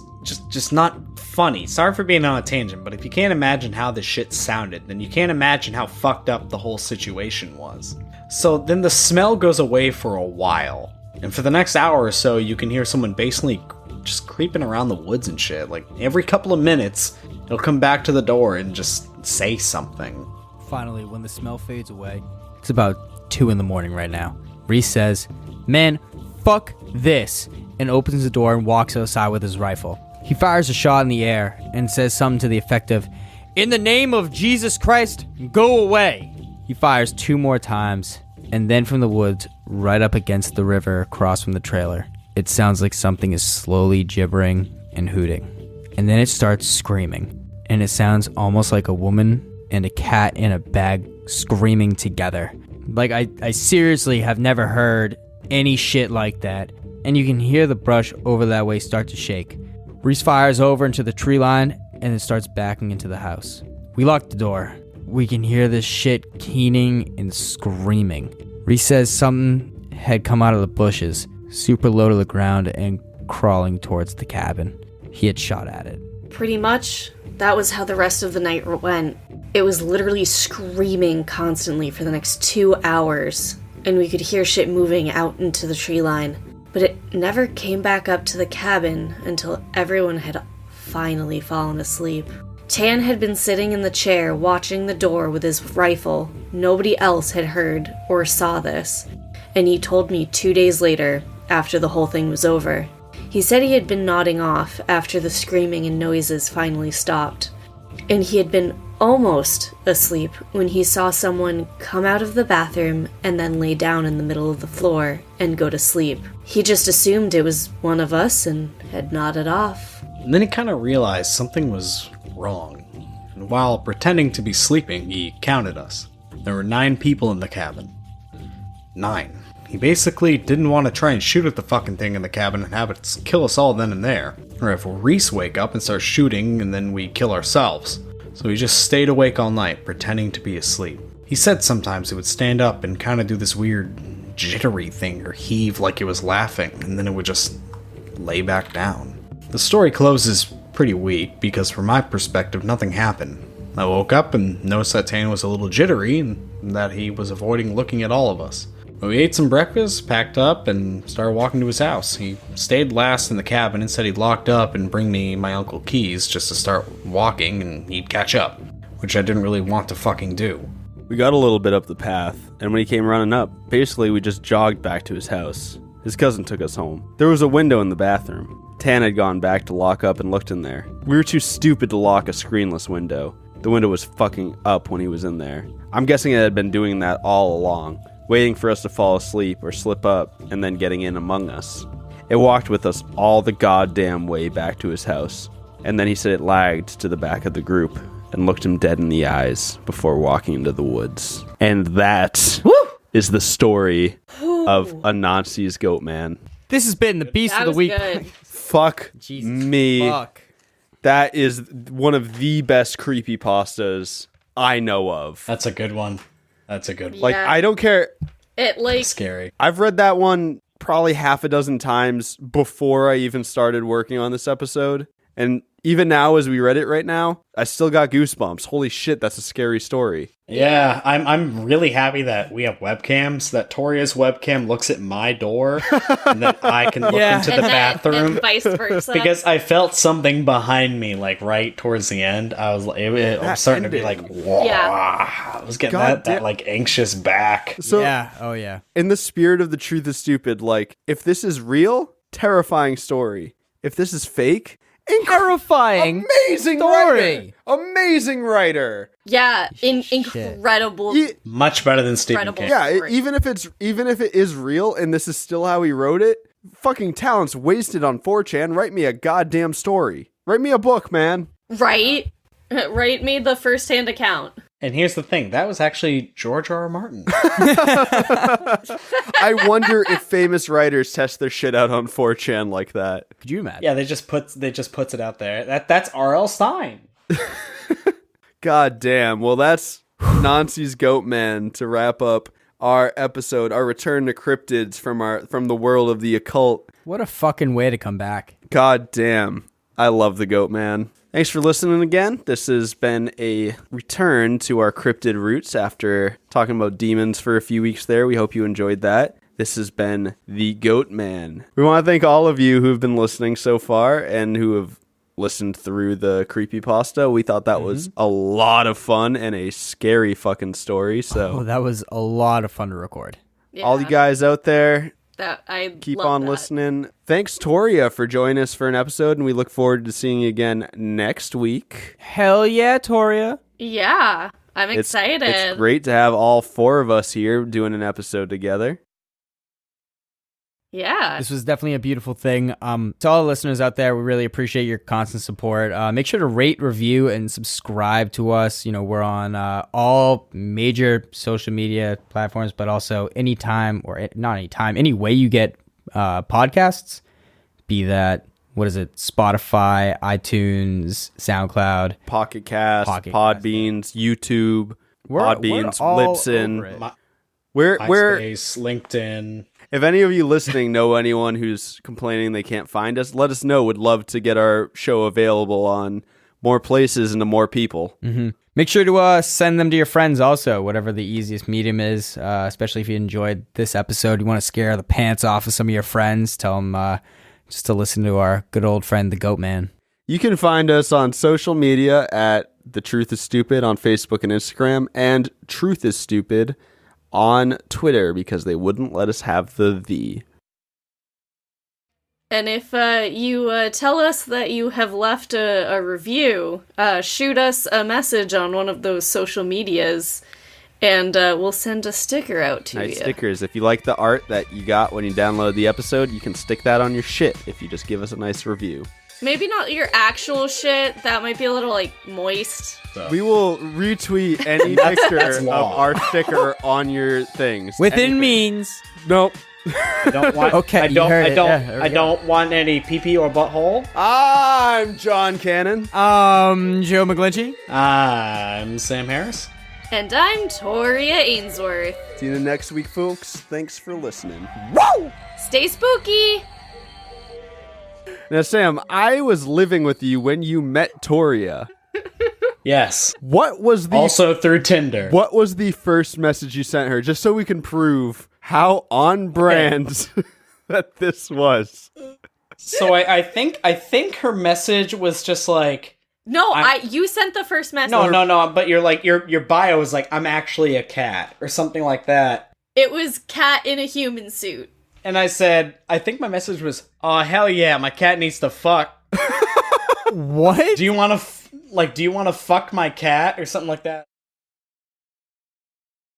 just not funny. Sorry for being on a tangent, but if you can't imagine how this shit sounded, then you can't imagine how fucked up the whole situation was. So then the smell goes away for a while. And for the next hour or so, you can hear someone basically just creeping around the woods and shit. Like, every couple of minutes, it'll come back to the door and just say something. Finally, when the smell fades away, it's about 2 in the morning right now. Reese says, "Man, fuck this," and opens the door and walks outside with his rifle. He fires a shot in the air and says something to the effect of, "In the name of Jesus Christ, go away." He fires 2 more times, and then from the woods, right up against the river across from the trailer, it sounds like something is slowly gibbering and hooting. And then it starts screaming, and it sounds almost like a woman and a cat in a bag screaming together. Like, I seriously have never heard any shit like that. And you can hear the brush over that way start to shake. Reese fires over into the tree line and then starts backing into the house. We lock the door. We can hear this shit keening and screaming. Reese says something had come out of the bushes, super low to the ground and crawling towards the cabin. He had shot at it. Pretty much, that was how the rest of the night went. It was literally screaming constantly for the next 2 hours, and we could hear shit moving out into the tree line. But it never came back up to the cabin until everyone had finally fallen asleep. Tan had been sitting in the chair watching the door with his rifle. Nobody else had heard or saw this. And he told me 2 days later, after the whole thing was over. He said he had been nodding off after the screaming and noises finally stopped. And he had been almost asleep when he saw someone come out of the bathroom and then lay down in the middle of the floor and go to sleep. He just assumed it was one of us and had nodded off. And then he kind of realized something was wrong. And while pretending to be sleeping, he counted us. There were 9 people in the cabin. 9. He basically didn't want to try and shoot at the fucking thing in the cabin and have it kill us all then and there. Or if Reese wake up and start shooting and then we kill ourselves. So he just stayed awake all night, pretending to be asleep. He said sometimes he would stand up and kind of do this weird jittery thing or heave like he was laughing, and then it would just lay back down. The story closes pretty weak because from my perspective nothing happened. I woke up and noticed that Tan was a little jittery and that he was avoiding looking at all of us. We ate some breakfast, packed up, and started walking to his house. He stayed last in the cabin and said he'd locked up and bring me my uncle keys just to start walking and he'd catch up, which I didn't really want to fucking do. We got a little bit up the path, and when he came running up, basically we just jogged back to his house. His cousin took us home. There was a window in the bathroom. Tan had gone back to lock up and looked in there. We were too stupid to lock a screenless window. The window was fucking up when he was in there. I'm guessing it had been doing that all along, waiting for us to fall asleep or slip up, and then getting in among us. It walked with us all the goddamn way back to his house, and then he said it lagged to the back of the group and looked him dead in the eyes before walking into the woods. And that is the story of Anansi's Goatman. This has been the Beast of the Week. Good. Fuck Jesus me. fuck. That is one of the best creepypastas I know of. That's a good one. That's a good one. Like, Yeah. I don't care. It like Scary. I've read that one probably half a dozen times before I even started working on this episode. And even now, as we read it right now, I still got goosebumps. Holy shit, that's a scary story. Yeah, I'm really happy that we have webcams, that Toria's webcam looks at my door, and that I can look into the bathroom. and vice versa. Because I felt something behind me, like right towards the end. I was like, I was starting to be like, whoa. Yeah. I was getting God that damn. like anxious back. So, Yeah. Oh yeah. in the spirit of The Truth is Stupid, like, if this is real, terrifying story. If this is fake, Terrifying. amazing story. writer. Amazing writer. yeah, Shit. incredible. Much better than Stephen Incredible. King. Yeah, Story. even if it is real and this is still how he wrote it, fucking talent's wasted on 4chan. Write me a goddamn story. Write me a book, man. Right? Right made the first-hand account. And here's the thing, that was actually George R. R. Martin. I wonder if famous writers test their shit out on 4chan like that. Could you imagine? Yeah, they just puts it out there. That's R.L. Stein. God damn. Well, that's Nancy's Goatman to wrap up our episode, our return to cryptids from the world of the occult. What a fucking way to come back. God damn. I love the Goatman. Thanks for listening again. This has been a return to our cryptid roots after talking about demons for a few weeks there. We hope you enjoyed that. This has been the Goatman. We want to thank all of you who have been listening so far and who have listened through the creepypasta. We thought that was a lot of fun and a scary fucking story. Oh, So that was a lot of fun to record. Yeah, all you guys out there, that I keep love on that. listening. Thanks, Toria, for joining us for an episode, and we look forward to seeing you again next week. Hell yeah, Toria. Yeah, I'm excited. It's great to have all four of us here doing an episode together. Yeah. This was definitely a beautiful thing. To all the listeners out there, we really appreciate your constant support. Make sure to rate, review, and subscribe to us. You know, we're on all major social media platforms, but also anytime, or not anytime, any way you get podcasts, be that, what is it, Spotify, iTunes, SoundCloud, Pocket Cast, Pocket Podbeans, YouTube, Podbeans, all Libsyn. over it. We're MySpace, LinkedIn. if any of you listening know anyone who's complaining they can't find us, let us know. Would love to get our show available on more places and to more people. Mm-hmm. Make sure to send them to your friends also, whatever the easiest medium is, especially if you enjoyed this episode. You want to scare the pants off of some of your friends, tell them just to listen to our good old friend, the Goatman. You can find us on social media at The Truth is Stupid on Facebook and Instagram, and Truth is Stupid on Twitter, because they wouldn't let us have the. And if you tell us that you have left a review, shoot us a message on one of those social medias, and we'll send a sticker out to Nice you. stickers. If you like the art that you got when you download the episode, you can stick that on your shit if you just give us a nice review. Maybe not your actual shit. That might be a little, like, moist. We will retweet any picture of law. our sticker on your things. Within Anything. means. Nope. I don't want. Okay, you heard it. Yeah, there we I go. don't want any pee-pee or butthole. I'm John Cannon. Joe McGlinchey. I'm Sam Harris. And I'm Toria Ainsworth. See you next week, folks. Thanks for listening. Stay spooky! Now, Sam, I was living with you when you met Toria. Yes. What was the Also through Tinder. What was the first message you sent her, just so we can prove how on brand that this was? So I think her message was just like, No, you sent the first message. no. But you're like your bio was like, I'm actually a cat or something like that. It was cat in a human suit. And I said, I think my message was, oh hell yeah, my cat needs to fuck. What? Do you want to fuck my cat or something like that?